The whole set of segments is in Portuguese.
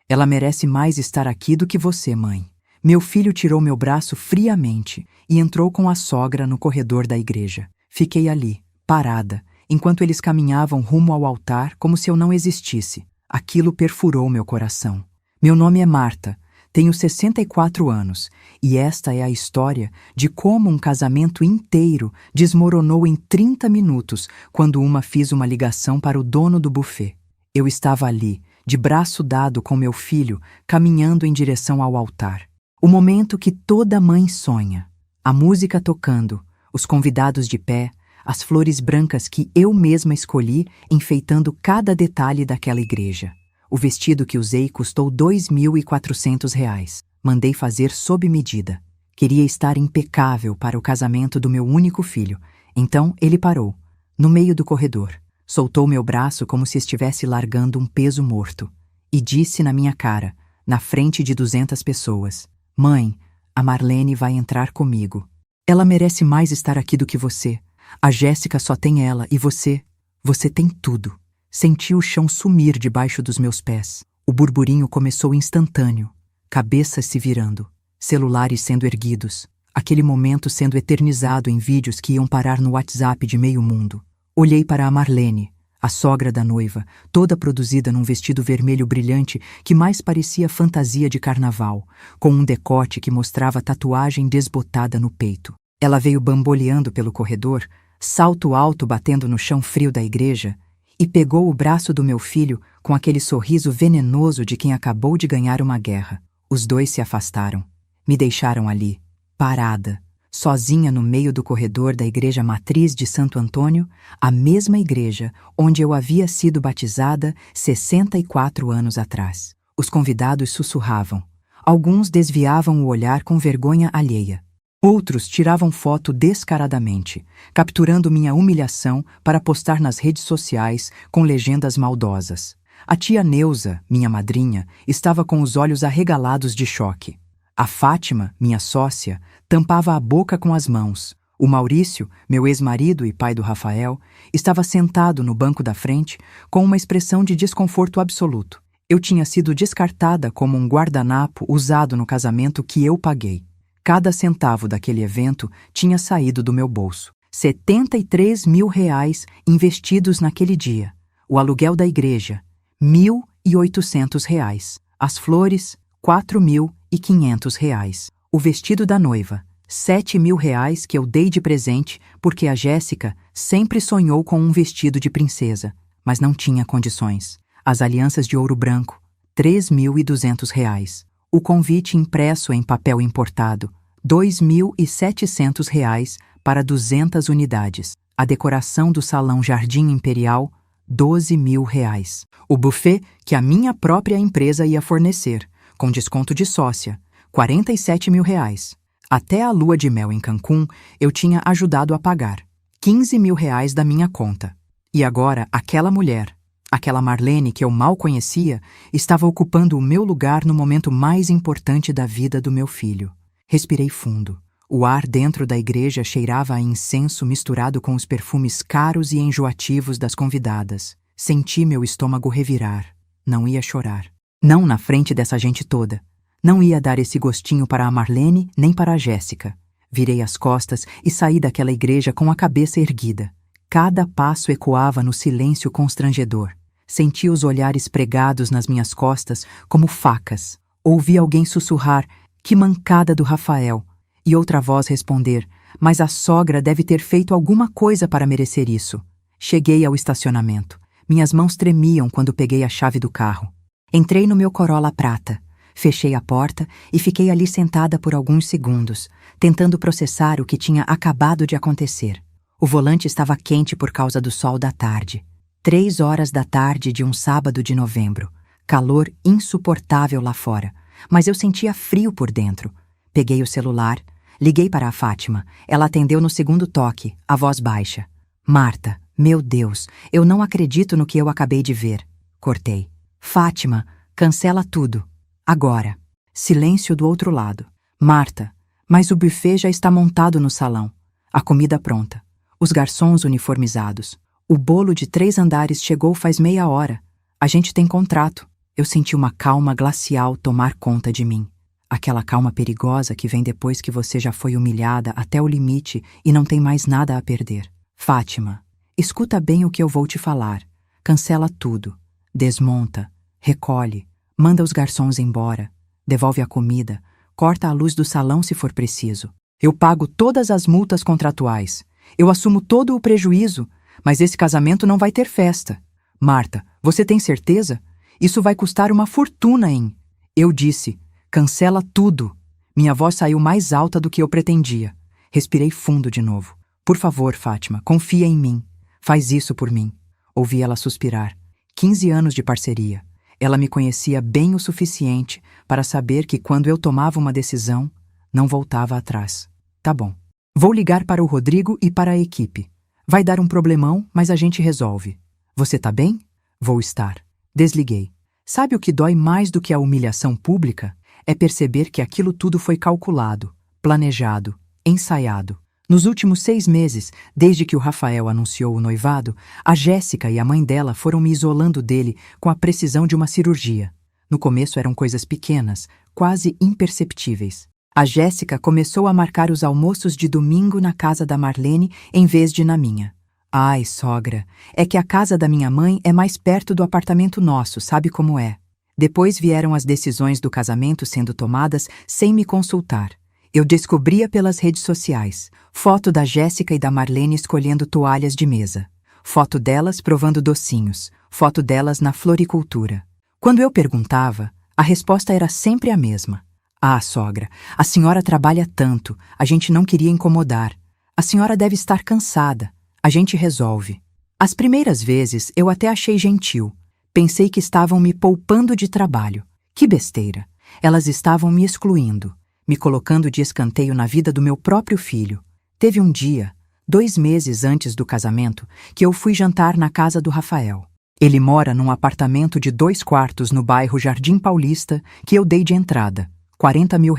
Ela merece mais estar aqui do que você, mãe. Meu filho tirou meu braço friamente e entrou com a sogra no corredor da igreja. Fiquei ali, parada, enquanto eles caminhavam rumo ao altar como se eu não existisse. Aquilo perfurou meu coração. Meu nome é Marta, tenho 64 anos e esta é a história de como um casamento inteiro desmoronou em 30 minutos quando fiz uma ligação para o dono do buffet. Eu estava ali, de braço dado com meu filho, caminhando em direção ao altar. O momento que toda mãe sonha. A música tocando, os convidados de pé, as flores brancas que eu mesma escolhi, enfeitando cada detalhe daquela igreja. O vestido que usei custou R$ 2.400. Mandei fazer sob medida. Queria estar impecável para o casamento do meu único filho. Então ele parou, no meio do corredor. Soltou meu braço como se estivesse largando um peso morto. E disse na minha cara, na frente de 200 pessoas: Mãe, a Marlene vai entrar comigo. Ela merece mais estar aqui do que você. A Jéssica só tem ela e você tem tudo. Senti o chão sumir debaixo dos meus pés. O burburinho começou instantâneo. Cabeças se virando, celulares sendo erguidos. Aquele momento sendo eternizado em vídeos que iam parar no WhatsApp de meio mundo. Olhei para a Marlene, a sogra da noiva, toda produzida num vestido vermelho brilhante que mais parecia fantasia de carnaval, com um decote que mostrava tatuagem desbotada no peito. Ela veio bamboleando pelo corredor, salto alto batendo no chão frio da igreja, e pegou o braço do meu filho com aquele sorriso venenoso de quem acabou de ganhar uma guerra. Os dois se afastaram. Me deixaram ali, parada, sozinha no meio do corredor da igreja matriz de Santo Antônio, a mesma igreja onde eu havia sido batizada 64 anos atrás. Os convidados sussurravam. Alguns desviavam o olhar com vergonha alheia. Outros tiravam foto descaradamente, capturando minha humilhação para postar nas redes sociais com legendas maldosas. A tia Neuza, minha madrinha, estava com os olhos arregalados de choque. A Fátima, minha sócia, tampava a boca com as mãos. O Maurício, meu ex-marido e pai do Rafael, estava sentado no banco da frente com uma expressão de desconforto absoluto. Eu tinha sido descartada como um guardanapo usado no casamento que eu paguei. Cada centavo daquele evento tinha saído do meu bolso. R$ 73 mil investidos naquele dia. O aluguel da igreja, R$ 1.800. As flores, R$ 4.500. O vestido da noiva, R$ 7 mil que eu dei de presente porque a Jéssica sempre sonhou com um vestido de princesa, mas não tinha condições. As alianças de ouro branco, R$ 3.200. O convite impresso em papel importado, R$ 2.700 para 200 unidades. A decoração do salão Jardim Imperial, R$ 12 mil. O buffet que a minha própria empresa ia fornecer, com desconto de sócia, R$ 47 mil. Até a lua de mel em Cancún eu tinha ajudado a pagar, R$ 15 mil da minha conta. E agora aquela mulher, aquela Marlene que eu mal conhecia, estava ocupando o meu lugar no momento mais importante da vida do meu filho. Respirei fundo. O ar dentro da igreja cheirava a incenso misturado com os perfumes caros e enjoativos das convidadas. Senti meu estômago revirar. Não ia chorar. Não na frente dessa gente toda. Não ia dar esse gostinho para a Marlene nem para a Jéssica. Virei as costas e saí daquela igreja com a cabeça erguida. Cada passo ecoava no silêncio constrangedor. Senti os olhares pregados nas minhas costas como facas. Ouvi alguém sussurrar: "Que mancada do Rafael!" E outra voz responder: "Mas a sogra deve ter feito alguma coisa para merecer isso." Cheguei ao estacionamento. Minhas mãos tremiam quando peguei a chave do carro. Entrei no meu Corolla prata. Fechei a porta e fiquei ali sentada por alguns segundos, tentando processar o que tinha acabado de acontecer. O volante estava quente por causa do sol da tarde. 3 horas da tarde de um sábado de novembro. Calor insuportável lá fora, mas eu sentia frio por dentro. Peguei o celular, liguei para a Fátima. Ela atendeu no segundo toque, a voz baixa. "Marta, meu Deus, eu não acredito no que eu acabei de ver." Cortei. "Fátima, cancela tudo. Agora." Silêncio do outro lado. "Marta, mas o buffet já está montado no salão. A comida pronta. Os garçons uniformizados. O bolo de 3 andares chegou faz meia hora. A gente tem contrato." Eu senti uma calma glacial tomar conta de mim. Aquela calma perigosa que vem depois que você já foi humilhada até o limite e não tem mais nada a perder. Fátima, escuta bem o que eu vou te falar. Cancela tudo. Desmonta. Recolhe. Manda os garçons embora. Devolve a comida. Corta a luz do salão se for preciso. Eu pago todas as multas contratuais. Eu assumo todo o prejuízo, mas esse casamento não vai ter festa. Marta, você tem certeza? Isso vai custar uma fortuna, hein? Eu disse, cancela tudo. Minha voz saiu mais alta do que eu pretendia. Respirei fundo de novo. Por favor, Fátima, confia em mim. Faz isso por mim. Ouvi ela suspirar. 15 anos de parceria. Ela me conhecia bem o suficiente para saber que quando eu tomava uma decisão, não voltava atrás. Tá bom. Vou ligar para o Rodrigo e para a equipe. Vai dar um problemão, mas a gente resolve. Você tá bem? Vou estar. Desliguei. Sabe o que dói mais do que a humilhação pública? É perceber que aquilo tudo foi calculado, planejado, ensaiado. Nos últimos 6 meses, desde que o Rafael anunciou o noivado, a Jéssica e a mãe dela foram me isolando dele com a precisão de uma cirurgia. No começo eram coisas pequenas, quase imperceptíveis. A Jéssica começou a marcar os almoços de domingo na casa da Marlene em vez de na minha. Ai, sogra, é que a casa da minha mãe é mais perto do apartamento nosso, sabe como é? Depois vieram as decisões do casamento sendo tomadas sem me consultar. Eu descobria pelas redes sociais. Foto da Jéssica e da Marlene escolhendo toalhas de mesa. Foto delas provando docinhos. Foto delas na floricultura. Quando eu perguntava, a resposta era sempre a mesma. Ah, sogra, a senhora trabalha tanto, a gente não queria incomodar. A senhora deve estar cansada. A gente resolve. As primeiras vezes eu até achei gentil. Pensei que estavam me poupando de trabalho. Que besteira. Elas estavam me excluindo, me colocando de escanteio na vida do meu próprio filho. Teve um dia, 2 meses antes do casamento, que eu fui jantar na casa do Rafael. Ele mora num apartamento de 2 quartos no bairro Jardim Paulista que eu dei de entrada, R$40 mil.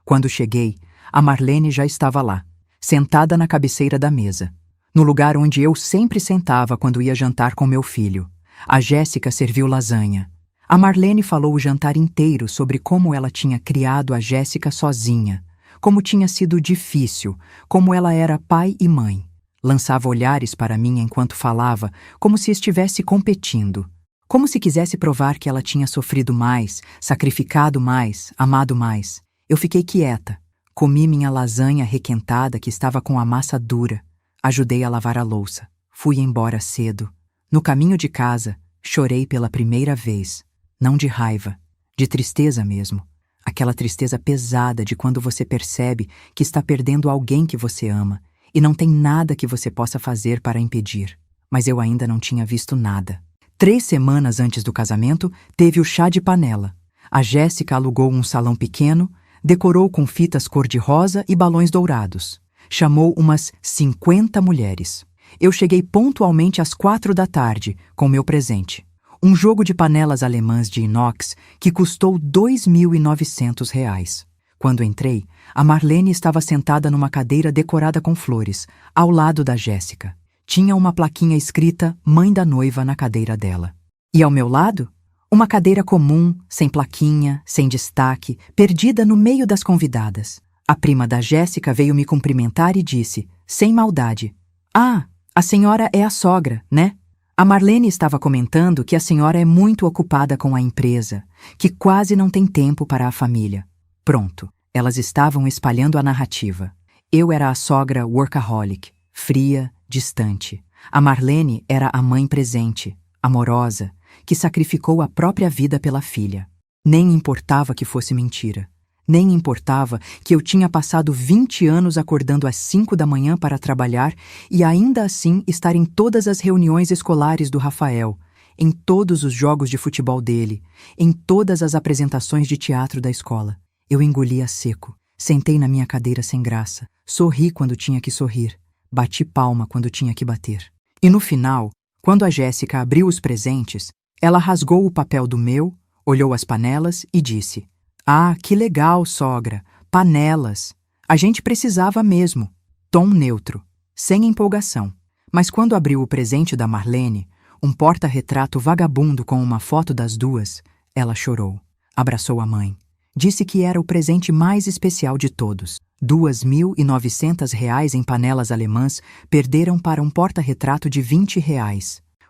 Quando cheguei, a Marlene já estava lá, sentada na cabeceira da mesa, no lugar onde eu sempre sentava quando ia jantar com meu filho. A Jéssica serviu lasanha. A Marlene falou o jantar inteiro sobre como ela tinha criado a Jéssica sozinha, como tinha sido difícil, como ela era pai e mãe. Lançava olhares para mim enquanto falava, como se estivesse competindo, como se quisesse provar que ela tinha sofrido mais, sacrificado mais, amado mais. Eu fiquei quieta, comi minha lasanha requentada que estava com a massa dura, ajudei a lavar a louça, fui embora cedo. No caminho de casa, chorei pela primeira vez. Não de raiva, de tristeza mesmo. Aquela tristeza pesada de quando você percebe que está perdendo alguém que você ama e não tem nada que você possa fazer para impedir. Mas eu ainda não tinha visto nada. 3 semanas antes do casamento, teve o chá de panela. A Jéssica alugou um salão pequeno, decorou com fitas cor-de-rosa e balões dourados. Chamou umas 50 mulheres. Eu cheguei pontualmente às 4 da tarde com meu presente. Um jogo de panelas alemãs de inox que custou R$2.900. Quando entrei, a Marlene estava sentada numa cadeira decorada com flores, ao lado da Jéssica. Tinha uma plaquinha escrita Mãe da Noiva na cadeira dela. E ao meu lado, uma cadeira comum, sem plaquinha, sem destaque, perdida no meio das convidadas. A prima da Jéssica veio me cumprimentar e disse, sem maldade, "Ah, a senhora é a sogra, né?" A Marlene estava comentando que a senhora é muito ocupada com a empresa, que quase não tem tempo para a família. Pronto, elas estavam espalhando a narrativa. Eu era a sogra workaholic, fria, distante. A Marlene era a mãe presente, amorosa, que sacrificou a própria vida pela filha. Nem importava que fosse mentira. Nem importava que eu tinha passado 20 anos acordando às 5 da manhã para trabalhar e ainda assim estar em todas as reuniões escolares do Rafael, em todos os jogos de futebol dele, em todas as apresentações de teatro da escola. Eu engolia seco, sentei na minha cadeira sem graça, sorri quando tinha que sorrir, bati palma quando tinha que bater. E no final, quando a Jéssica abriu os presentes, ela rasgou o papel do meu, olhou as panelas e disse: "Ah, que legal, sogra! Panelas! A gente precisava mesmo." Tom neutro, sem empolgação. Mas quando abriu o presente da Marlene, um porta-retrato vagabundo com uma foto das duas, Ela chorou. Abraçou a mãe. Disse que era o presente mais especial de todos. R$ 2.900 em panelas alemãs perderam para um porta-retrato de R$ 20.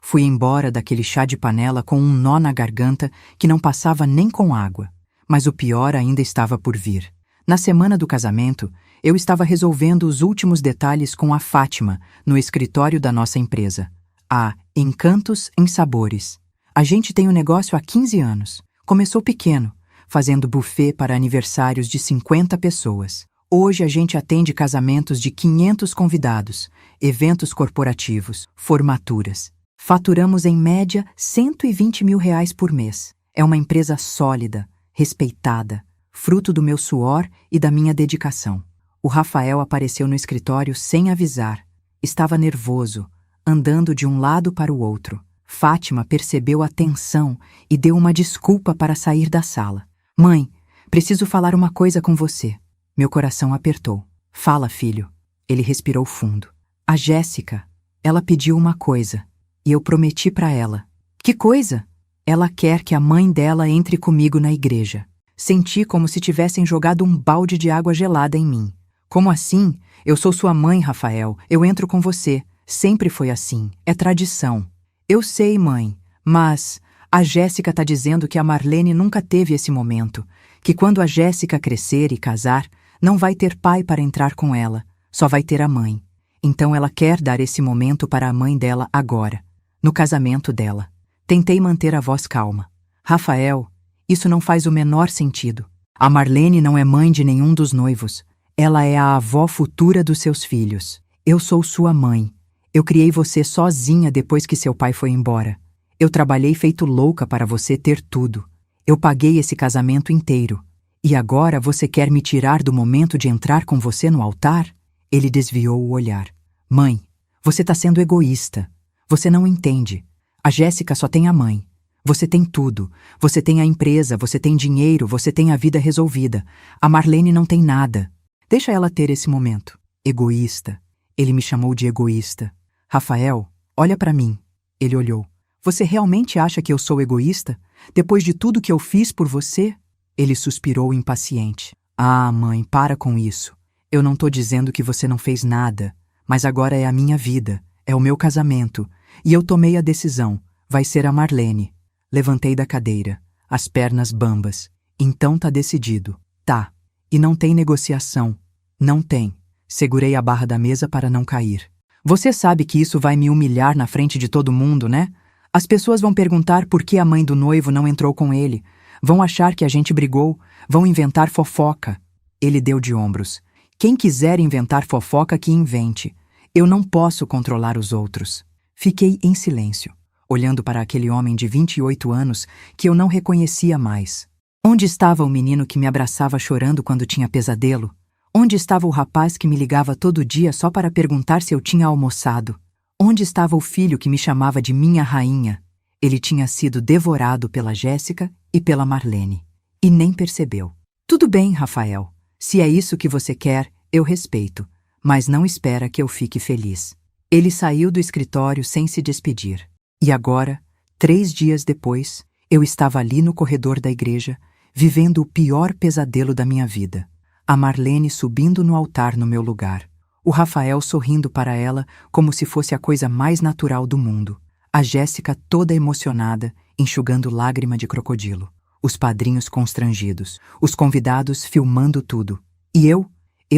Fui embora daquele chá de panela com um nó na garganta que não passava nem com água. Mas o pior ainda estava por vir. Na semana do casamento, eu estava resolvendo os últimos detalhes com a Fátima, no escritório da nossa empresa. A Encantos em Sabores. A gente tem um negócio há 15 anos. Começou pequeno, fazendo buffet para aniversários de 50 pessoas. Hoje a gente atende casamentos de 500 convidados, eventos corporativos, formaturas. Faturamos em média R$ 120 mil por mês. É uma empresa sólida, respeitada, fruto do meu suor e da minha dedicação. O Rafael apareceu no escritório sem avisar. Estava nervoso, andando de um lado para o outro. Fátima percebeu a tensão e deu uma desculpa para sair da sala. Mãe, preciso falar uma coisa com você. Meu coração apertou. Fala, filho. Ele respirou fundo. A Jéssica, ela pediu uma coisa, e eu prometi para ela. Que coisa? Ela quer que a mãe dela entre comigo na igreja. Senti como se tivessem jogado um balde de água gelada em mim. Como assim? Eu sou sua mãe, Rafael. Eu entro com você. Sempre foi assim. É tradição. Eu sei, mãe, mas a Jéssica tá dizendo que a Marlene nunca teve esse momento, que quando a Jéssica crescer e casar, não vai ter pai para entrar com ela, só vai ter a mãe. Então ela quer dar esse momento para a mãe dela agora, no casamento dela. Tentei manter a voz calma. Rafael, isso não faz o menor sentido. A Marlene não é mãe de nenhum dos noivos. Ela é a avó futura dos seus filhos. Eu sou sua mãe. Eu criei você sozinha depois que seu pai foi embora. Eu trabalhei feito louca para você ter tudo. Eu paguei esse casamento inteiro. E agora você quer me tirar do momento de entrar com você no altar? Ele desviou o olhar. Mãe, você está sendo egoísta. Você não entende. A Jéssica só tem a mãe. Você tem tudo. Você tem a empresa, você tem dinheiro, você tem a vida resolvida. A Marlene não tem nada. Deixa ela ter esse momento. Egoísta. Ele me chamou de egoísta. Rafael, olha para mim. Ele olhou. Você realmente acha que eu sou egoísta? Depois de tudo que eu fiz por você? Ele suspirou impaciente. Ah, mãe, para com isso. Eu não tô dizendo que você não fez nada, mas agora é a minha vida, é o meu casamento, e eu tomei a decisão. Vai ser a Marlene. Levantei da cadeira, as pernas bambas. Então tá decidido. Tá. E não tem negociação. Não tem. Segurei a barra da mesa para não cair. Você sabe que isso vai me humilhar na frente de todo mundo, né? As pessoas vão perguntar por que a mãe do noivo não entrou com ele. Vão achar que a gente brigou. Vão inventar fofoca. Ele deu de ombros. Quem quiser inventar fofoca, que invente. Eu não posso controlar os outros. Fiquei em silêncio, olhando para aquele homem de 28 anos que eu não reconhecia mais. Onde estava o menino que me abraçava chorando quando tinha pesadelo? Onde estava o rapaz que me ligava todo dia só para perguntar se eu tinha almoçado? Onde estava o filho que me chamava de minha rainha? Ele tinha sido devorado pela Jéssica e pela Marlene. E nem percebeu. Tudo bem, Rafael. Se é isso que você quer, eu respeito. Mas não espera que eu fique feliz. Ele saiu do escritório sem se despedir. E agora, 3 dias depois, eu estava ali no corredor da igreja, vivendo o pior pesadelo da minha vida. A Marlene subindo no altar no meu lugar. O Rafael sorrindo para ela como se fosse a coisa mais natural do mundo. A Jéssica toda emocionada, enxugando lágrima de crocodilo. Os padrinhos constrangidos. Os convidados filmando tudo. E eu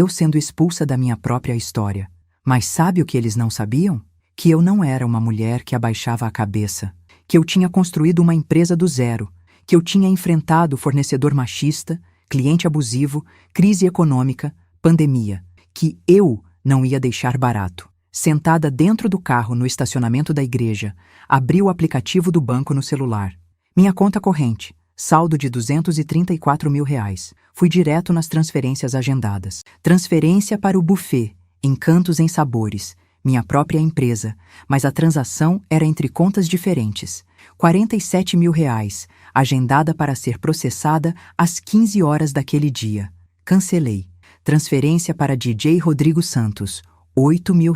sendo expulsa da minha própria história. Mas sabe o que eles não sabiam? Que eu não era uma mulher que abaixava a cabeça. Que eu tinha construído uma empresa do zero. Que eu tinha enfrentado fornecedor machista, cliente abusivo, crise econômica, pandemia, que eu não ia deixar barato. Sentada dentro do carro no estacionamento da igreja, abri o aplicativo do banco no celular. Minha conta corrente, saldo de R$ 234 mil. Fui direto nas transferências agendadas. Transferência para o buffet, Encantos em Sabores, minha própria empresa, mas a transação era entre contas diferentes. R$ 47 mil, agendada para ser processada às 15 horas daquele dia. Cancelei. Transferência para DJ Rodrigo Santos, R$ 8 mil.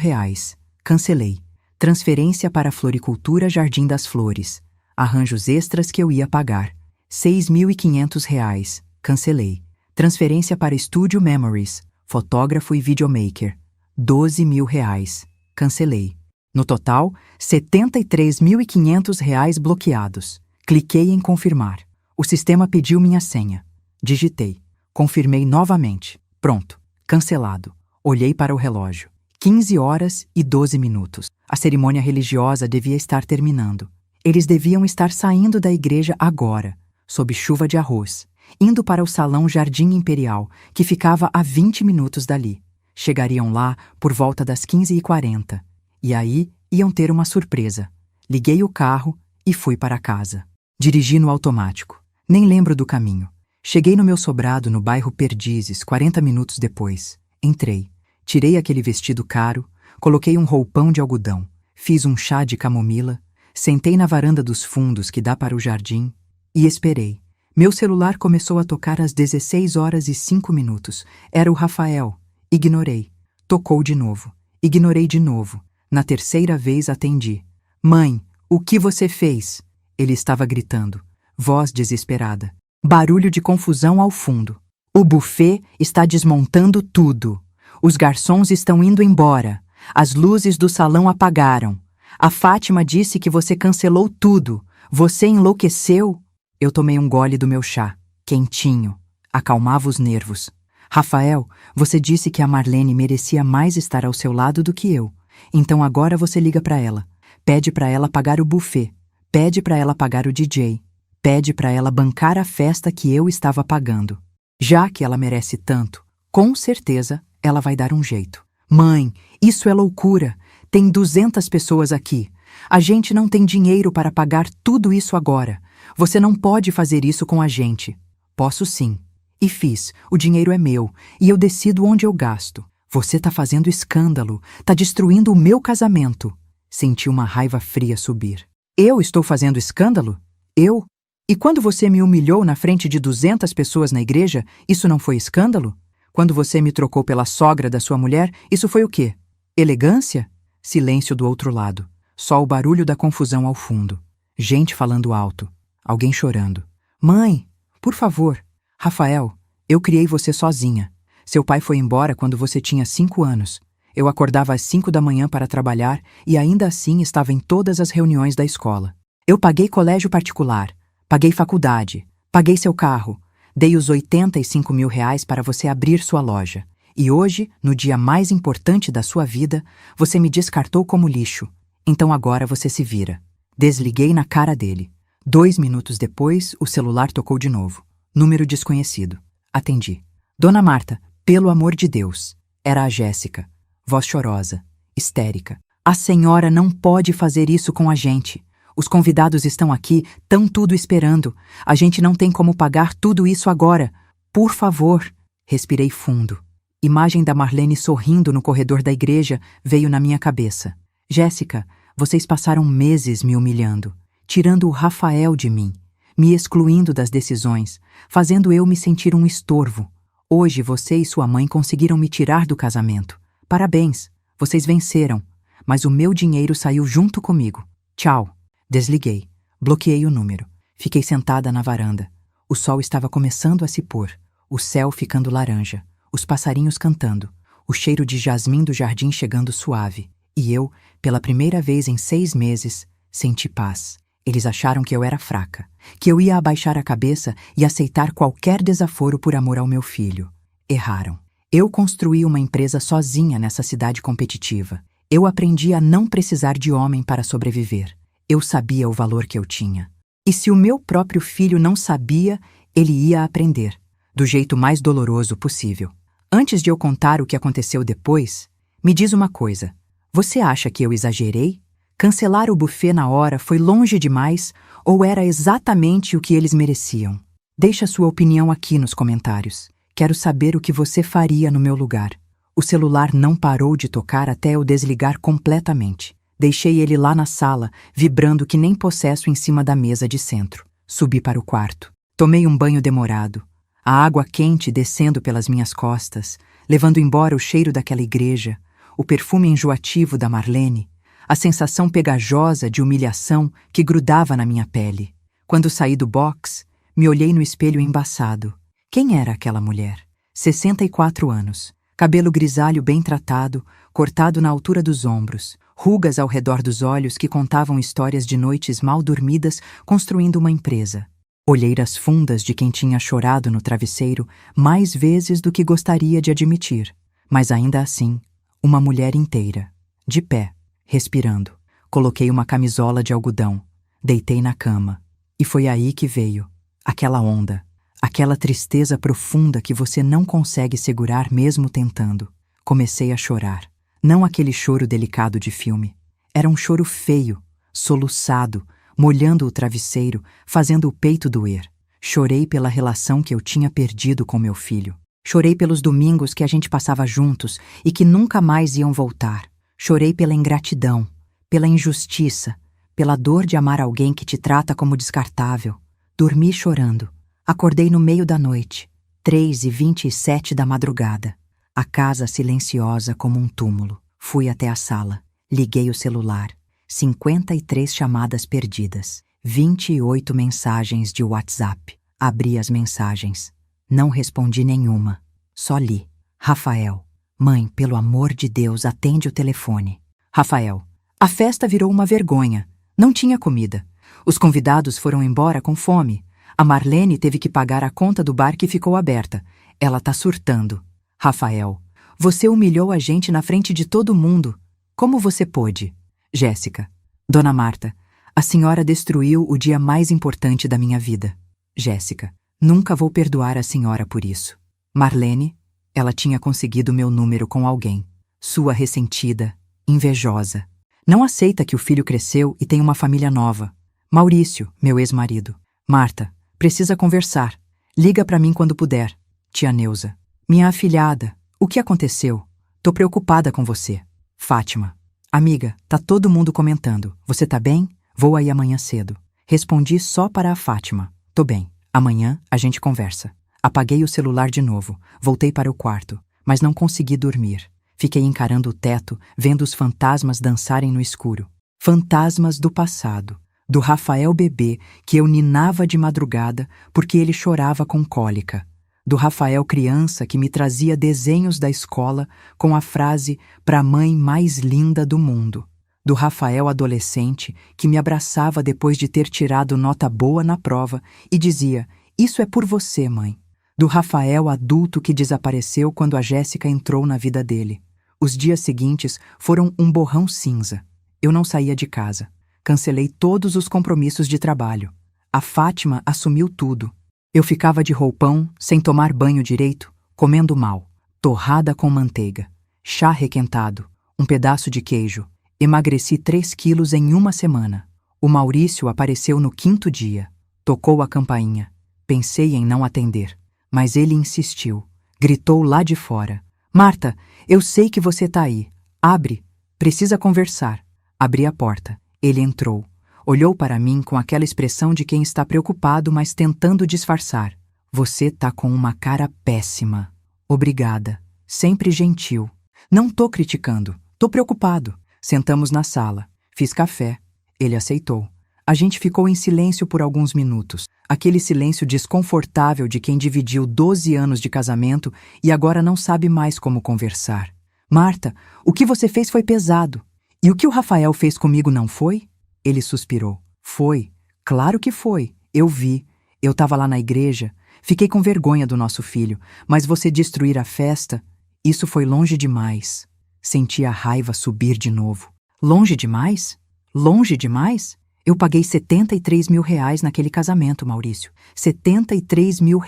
Cancelei. Transferência para Floricultura Jardim das Flores. Arranjos extras que eu ia pagar. R$ 6.500. Cancelei. Transferência para Studio Memories, fotógrafo e videomaker. R$ 12.000. Cancelei. No total, R$ 73.500 bloqueados. Cliquei em confirmar. O sistema pediu minha senha. Digitei. Confirmei novamente. Pronto. Cancelado. Olhei para o relógio. 15h12. A cerimônia religiosa devia estar terminando. Eles deviam estar saindo da igreja agora, sob chuva de arroz, indo para o salão Jardim Imperial, que ficava a 20 minutos dali. Chegariam lá por volta das 15h40. E aí iam ter uma surpresa. Liguei o carro e fui para casa. Dirigi no automático. Nem lembro do caminho. Cheguei no meu sobrado no bairro Perdizes 40 minutos depois. Entrei. Tirei aquele vestido caro, coloquei um roupão de algodão, fiz um chá de camomila, sentei na varanda dos fundos que dá para o jardim e esperei. Meu celular começou a tocar às 16h05. Era o Rafael. Ignorei. Tocou de novo. Ignorei de novo. Na terceira vez atendi. Mãe, o que você fez? Ele estava gritando. Voz desesperada. Barulho de confusão ao fundo. O buffet está desmontando tudo. Os garçons estão indo embora. As luzes do salão apagaram. A Fátima disse que você cancelou tudo. Você enlouqueceu? Eu tomei um gole do meu chá. Quentinho. Acalmava os nervos. Rafael, você disse que a Marlene merecia mais estar ao seu lado do que eu. Então agora você liga para ela. Pede para ela pagar o buffet. Pede para ela pagar o DJ. Pede para ela bancar a festa que eu estava pagando. Já que ela merece tanto, com certeza ela vai dar um jeito. Mãe, isso é loucura. Tem 200 pessoas aqui. A gente não tem dinheiro para pagar tudo isso agora. Você não pode fazer isso com a gente. Posso sim. E fiz. O dinheiro é meu. E eu decido onde eu gasto. Você tá fazendo escândalo. Tá destruindo o meu casamento. Senti uma raiva fria subir. Eu estou fazendo escândalo? Eu? E quando você me humilhou na frente de 200 pessoas na igreja, isso não foi escândalo? Quando você me trocou pela sogra da sua mulher, isso foi o quê? Elegância? Silêncio do outro lado. Só o barulho da confusão ao fundo. Gente falando alto. Alguém chorando. Mãe, por favor. Rafael, eu criei você sozinha. Seu pai foi embora quando você tinha 5 anos. Eu acordava às 5 da manhã para trabalhar e ainda assim estava em todas as reuniões da escola. Eu paguei colégio particular, paguei faculdade, paguei seu carro, dei os R$ 85.000 para você abrir sua loja. E hoje, no dia mais importante da sua vida, você me descartou como lixo. Então agora você se vira. Desliguei na cara dele. 2 minutos depois, o celular tocou de novo. Número desconhecido. Atendi. Dona Marta, pelo amor de Deus. Era a Jéssica. Voz chorosa, histérica. A senhora não pode fazer isso com a gente. Os convidados estão aqui, tão tudo esperando. A gente não tem como pagar tudo isso agora. Por favor. Respirei fundo. Imagem da Marlene sorrindo no corredor da igreja veio na minha cabeça. Jéssica, vocês passaram meses me humilhando, tirando o Rafael de mim, me excluindo das decisões, fazendo eu me sentir um estorvo. Hoje você e sua mãe conseguiram me tirar do casamento. Parabéns, vocês venceram, mas o meu dinheiro saiu junto comigo. Tchau. Desliguei. Bloqueei o número. Fiquei sentada na varanda. O sol estava começando a se pôr, o céu ficando laranja, os passarinhos cantando, o cheiro de jasmim do jardim chegando suave. E eu, pela primeira vez em 6 meses, senti paz. Eles acharam que eu era fraca, que eu ia abaixar a cabeça e aceitar qualquer desaforo por amor ao meu filho. Erraram. Eu construí uma empresa sozinha nessa cidade competitiva. Eu aprendi a não precisar de homem para sobreviver. Eu sabia o valor que eu tinha. E se o meu próprio filho não sabia, ele ia aprender, do jeito mais doloroso possível. Antes de eu contar o que aconteceu depois, me diz uma coisa. Você acha que eu exagerei? Cancelar o buffet na hora foi longe demais ou era exatamente o que eles mereciam? Deixa sua opinião aqui nos comentários. Quero saber o que você faria no meu lugar. O celular não parou de tocar até eu desligar completamente. Deixei ele lá na sala, vibrando que nem possesso em cima da mesa de centro. Subi para o quarto. Tomei um banho demorado. A água quente descendo pelas minhas costas, levando embora o cheiro daquela igreja, o perfume enjoativo da Marlene, a sensação pegajosa de humilhação que grudava na minha pele. Quando saí do box, Me olhei no espelho embaçado. Quem era aquela mulher? 64 anos. Cabelo grisalho bem tratado, cortado na altura dos ombros, rugas ao redor dos olhos que contavam histórias de noites mal dormidas construindo uma empresa. Olheiras fundas de quem tinha chorado no travesseiro mais vezes do que gostaria de admitir. Mas ainda assim, uma mulher inteira, de pé, respirando. Coloquei uma camisola de algodão, deitei na cama. E foi aí que veio aquela onda, aquela tristeza profunda que você não consegue segurar mesmo tentando. Comecei a chorar. Não aquele choro delicado de filme. Era um choro feio, soluçado, molhando o travesseiro, fazendo o peito doer. Chorei pela relação que eu tinha perdido com meu filho. Chorei pelos domingos que a gente passava juntos e que nunca mais iam voltar. Chorei pela ingratidão, pela injustiça, pela dor de amar alguém que te trata como descartável. Dormi chorando. Acordei no meio da noite, 3h27 da madrugada. A casa silenciosa como um túmulo. Fui até a sala. Liguei o celular. 53 chamadas perdidas. 28 mensagens de WhatsApp. Abri as mensagens. Não respondi nenhuma. Só li. Rafael. Mãe, pelo amor de Deus, atende o telefone. Rafael. A festa virou uma vergonha. Não tinha comida. Os convidados foram embora com fome. A Marlene teve que pagar a conta do bar que ficou aberta. Ela tá surtando. Rafael. Você humilhou a gente na frente de todo mundo. Como você pôde? Jéssica. Dona Marta. A senhora destruiu o dia mais importante da minha vida. Jéssica. Nunca vou perdoar a senhora por isso. Marlene. Ela tinha conseguido meu número com alguém. Sua ressentida, invejosa. Não aceita que o filho cresceu e tem uma família nova. Maurício, meu ex-marido. Marta. Precisa conversar. Liga pra mim quando puder. Tia Neuza. Minha afilhada. O que aconteceu? Tô preocupada com você. Fátima. Amiga, tá todo mundo comentando. Você tá bem? Vou aí amanhã cedo. Respondi só para a Fátima. Tô bem. Amanhã a gente conversa. Apaguei o celular de novo. Voltei para o quarto, mas não consegui dormir. Fiquei encarando o teto, vendo os fantasmas dançarem no escuro. Fantasmas do passado. Do Rafael bebê que eu ninava de madrugada porque ele chorava com cólica. Do Rafael criança que me trazia desenhos da escola com a frase "pra mãe mais linda do mundo". Do Rafael adolescente que me abraçava depois de ter tirado nota boa na prova e dizia "Isso é por você, mãe". Do Rafael adulto que desapareceu quando a Jéssica entrou na vida dele. Os dias seguintes foram um borrão cinza. Eu não saía de casa. Cancelei todos os compromissos de trabalho. A Fátima assumiu tudo. Eu ficava de roupão, sem tomar banho direito, comendo mal, torrada com manteiga, chá requentado, um pedaço de queijo. Emagreci 3 quilos em uma semana. O Maurício apareceu no 5º dia. Tocou a campainha. Pensei em não atender, mas ele insistiu. Gritou lá de fora. Marta, eu sei que você tá aí. Abre. Precisa conversar. Abri a porta. Ele entrou. Olhou para mim com aquela expressão de quem está preocupado, mas tentando disfarçar. Você tá com uma cara péssima. Obrigada. Sempre gentil. Não tô criticando. Tô preocupado. Sentamos na sala. Fiz café. Ele aceitou. A gente ficou em silêncio por alguns minutos. Aquele silêncio desconfortável de quem dividiu 12 anos de casamento e agora não sabe mais como conversar. Marta, o que você fez foi pesado. E o que o Rafael fez comigo não foi? Ele suspirou. Foi. Claro que foi. Eu vi. Eu estava lá na igreja. Fiquei com vergonha do nosso filho. Mas você destruir a festa, isso foi longe demais. Senti a raiva subir de novo. Longe demais? Longe demais? Eu paguei R$73 mil naquele casamento, Maurício. R$73 mil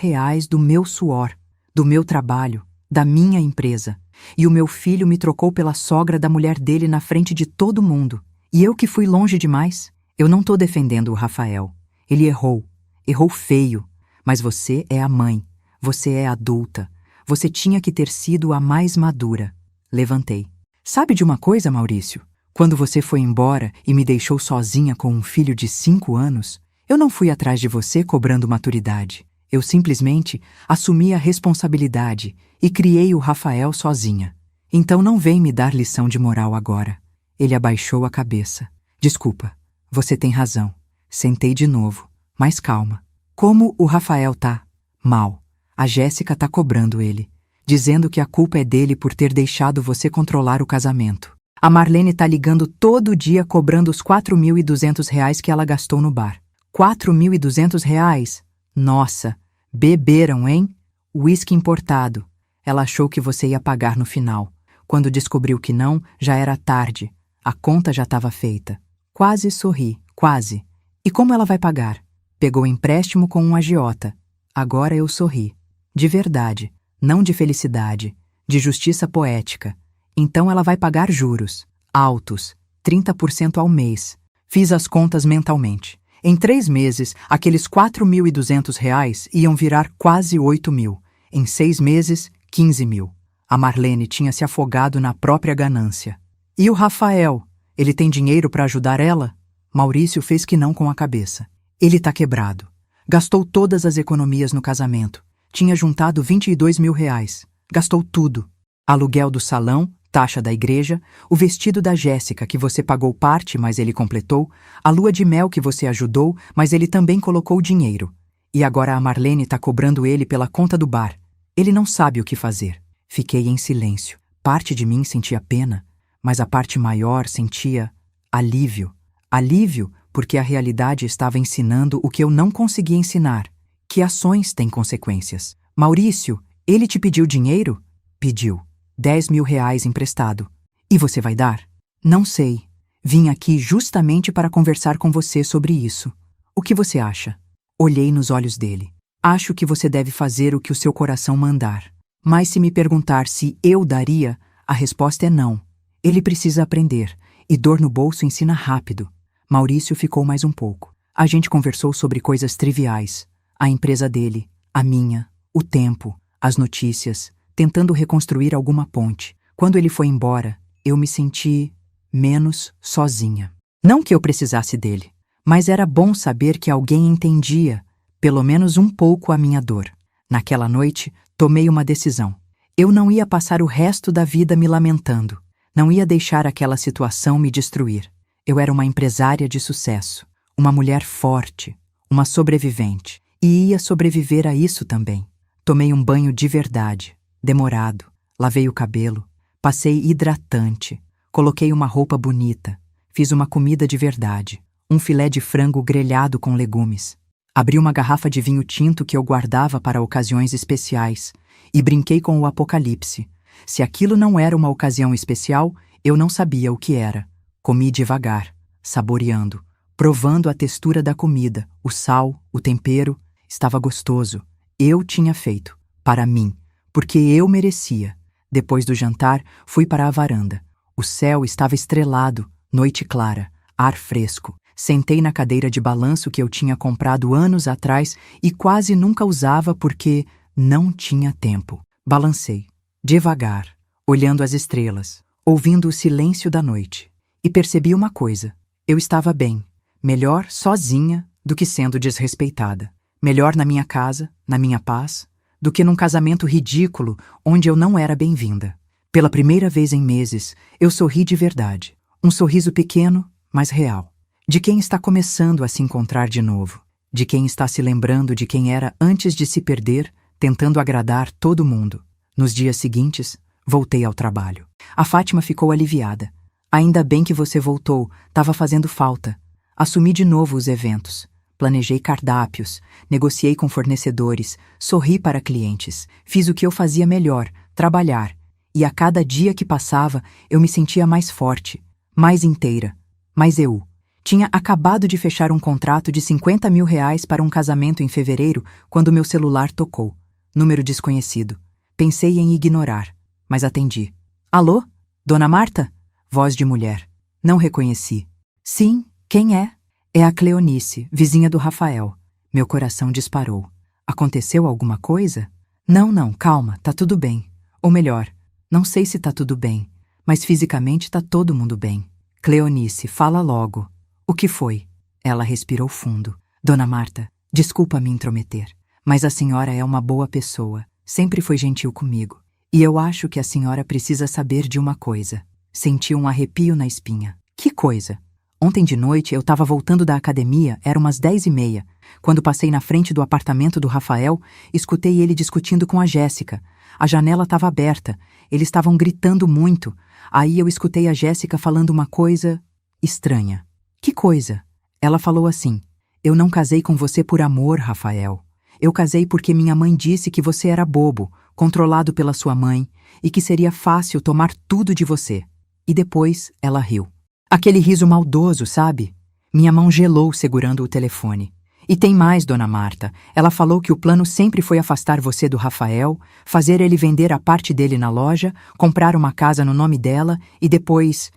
do meu suor, do meu trabalho, da minha empresa. E o meu filho me trocou pela sogra da mulher dele na frente de todo mundo. E eu que fui longe demais? Eu não tô defendendo o Rafael. Ele errou. Errou feio. Mas você é a mãe. Você é adulta. Você tinha que ter sido a mais madura. Levantei. Sabe de uma coisa, Maurício? Quando você foi embora e me deixou sozinha com um filho de 5 anos, eu não fui atrás de você cobrando maturidade. Eu simplesmente assumi a responsabilidade e criei o Rafael sozinha. Então não vem me dar lição de moral agora. Ele abaixou a cabeça. Desculpa, você tem razão. Sentei de novo, mais calma. Como o Rafael tá mal. A Jéssica tá cobrando ele, dizendo que a culpa é dele por ter deixado você controlar o casamento. A Marlene tá ligando todo dia cobrando os R$ 4.200 que ela gastou no bar. R$ 4.200? Nossa, beberam, hein? Whisky importado. Ela achou que você ia pagar no final. Quando descobriu que não, já era tarde. A conta já estava feita. Quase sorri, quase. E como ela vai pagar? Pegou empréstimo com um agiota. Agora eu sorri. De verdade, não de felicidade, de justiça poética. Então ela vai pagar juros. Altos, 30% ao mês. Fiz as contas mentalmente. Em 3 meses, aqueles R$ 4.200 iam virar quase 8.000. Em 6 meses, 15.000. A Marlene tinha se afogado na própria ganância. E o Rafael? Ele tem dinheiro para ajudar ela? Maurício fez que não com a cabeça. Ele tá quebrado. Gastou todas as economias no casamento. Tinha juntado R$ 22.000. Gastou tudo. Aluguel do salão, taxa da igreja, o vestido da Jéssica que você pagou parte, mas ele completou, a lua de mel que você ajudou, mas ele também colocou dinheiro. E agora a Marlene tá cobrando ele pela conta do bar. Ele não sabe o que fazer. Fiquei em silêncio. Parte de mim sentia pena, mas a parte maior sentia alívio. Alívio porque a realidade estava ensinando o que eu não conseguia ensinar, que ações têm consequências. Maurício, ele te pediu dinheiro? Pediu. R$ 10.000 emprestado. E você vai dar? Não sei. Vim aqui justamente para conversar com você sobre isso. O que você acha? Olhei nos olhos dele. Acho que você deve fazer o que o seu coração mandar. Mas se me perguntar se eu daria, a resposta é não. Ele precisa aprender, e dor no bolso ensina rápido. Maurício ficou mais um pouco. A gente conversou sobre coisas triviais. A empresa dele, a minha, o tempo, as notícias, tentando reconstruir alguma ponte. Quando ele foi embora, eu me senti menos sozinha. Não que eu precisasse dele, mas era bom saber que alguém entendia, pelo menos um pouco, a minha dor. Naquela noite, tomei uma decisão. Eu não ia passar o resto da vida me lamentando. Não ia deixar aquela situação me destruir. Eu era uma empresária de sucesso, uma mulher forte, uma sobrevivente, e ia sobreviver a isso também. Tomei um banho de verdade, demorado, lavei o cabelo, passei hidratante, coloquei uma roupa bonita, fiz uma comida de verdade, um filé de frango grelhado com legumes. Abri uma garrafa de vinho tinto que eu guardava para ocasiões especiais e brinquei com o apocalipse. Se aquilo não era uma ocasião especial, eu não sabia o que era. Comi devagar, saboreando, provando a textura da comida, o sal, o tempero. Estava gostoso. Eu tinha feito, para mim, porque eu merecia. Depois do jantar, fui para a varanda. O céu estava estrelado, noite clara, ar fresco. Sentei na cadeira de balanço que eu tinha comprado anos atrás e quase nunca usava porque não tinha tempo. Balancei, devagar, olhando as estrelas, ouvindo o silêncio da noite. E percebi uma coisa. Eu estava bem, melhor sozinha do que sendo desrespeitada. Melhor na minha casa, na minha paz, do que num casamento ridículo onde eu não era bem-vinda. Pela primeira vez em meses, eu sorri de verdade. Um sorriso pequeno, mas real. De quem está começando a se encontrar de novo. De quem está se lembrando de quem era antes de se perder, tentando agradar todo mundo. Nos dias seguintes, voltei ao trabalho. A Fátima ficou aliviada. Ainda bem que você voltou, estava fazendo falta. Assumi de novo os eventos. Planejei cardápios, negociei com fornecedores, sorri para clientes. Fiz o que eu fazia melhor, trabalhar. E a cada dia que passava, eu me sentia mais forte, mais inteira, mais eu. Tinha acabado de fechar um contrato de R$ 50.000 para um casamento em fevereiro quando meu celular tocou. Número desconhecido. Pensei em ignorar, mas atendi. Alô? Dona Marta? Voz de mulher. Não reconheci. Sim, quem é? É a Cleonice, vizinha do Rafael. Meu coração disparou. Aconteceu alguma coisa? Não, calma, tá tudo bem. Ou melhor, não sei se tá tudo bem, mas fisicamente tá todo mundo bem. Cleonice, fala logo. O que foi? Ela respirou fundo. Dona Marta, desculpa me intrometer, mas a senhora é uma boa pessoa, sempre foi gentil comigo. E eu acho que a senhora precisa saber de uma coisa. Senti um arrepio na espinha. Que coisa? Ontem de noite eu estava voltando da academia, era umas 10h30. Quando passei na frente do apartamento do Rafael, escutei ele discutindo com a Jéssica. A janela estava aberta, eles estavam gritando muito. Aí eu escutei a Jéssica falando uma coisa estranha. Que coisa? Ela falou assim: eu não casei com você por amor, Rafael. Eu casei porque minha mãe disse que você era bobo, controlado pela sua mãe, e que seria fácil tomar tudo de você. E depois ela riu. Aquele riso maldoso, sabe? Minha mão gelou segurando o telefone. E tem mais, dona Marta. Ela falou que o plano sempre foi afastar você do Rafael, fazer ele vender a parte dele na loja, comprar uma casa no nome dela e depois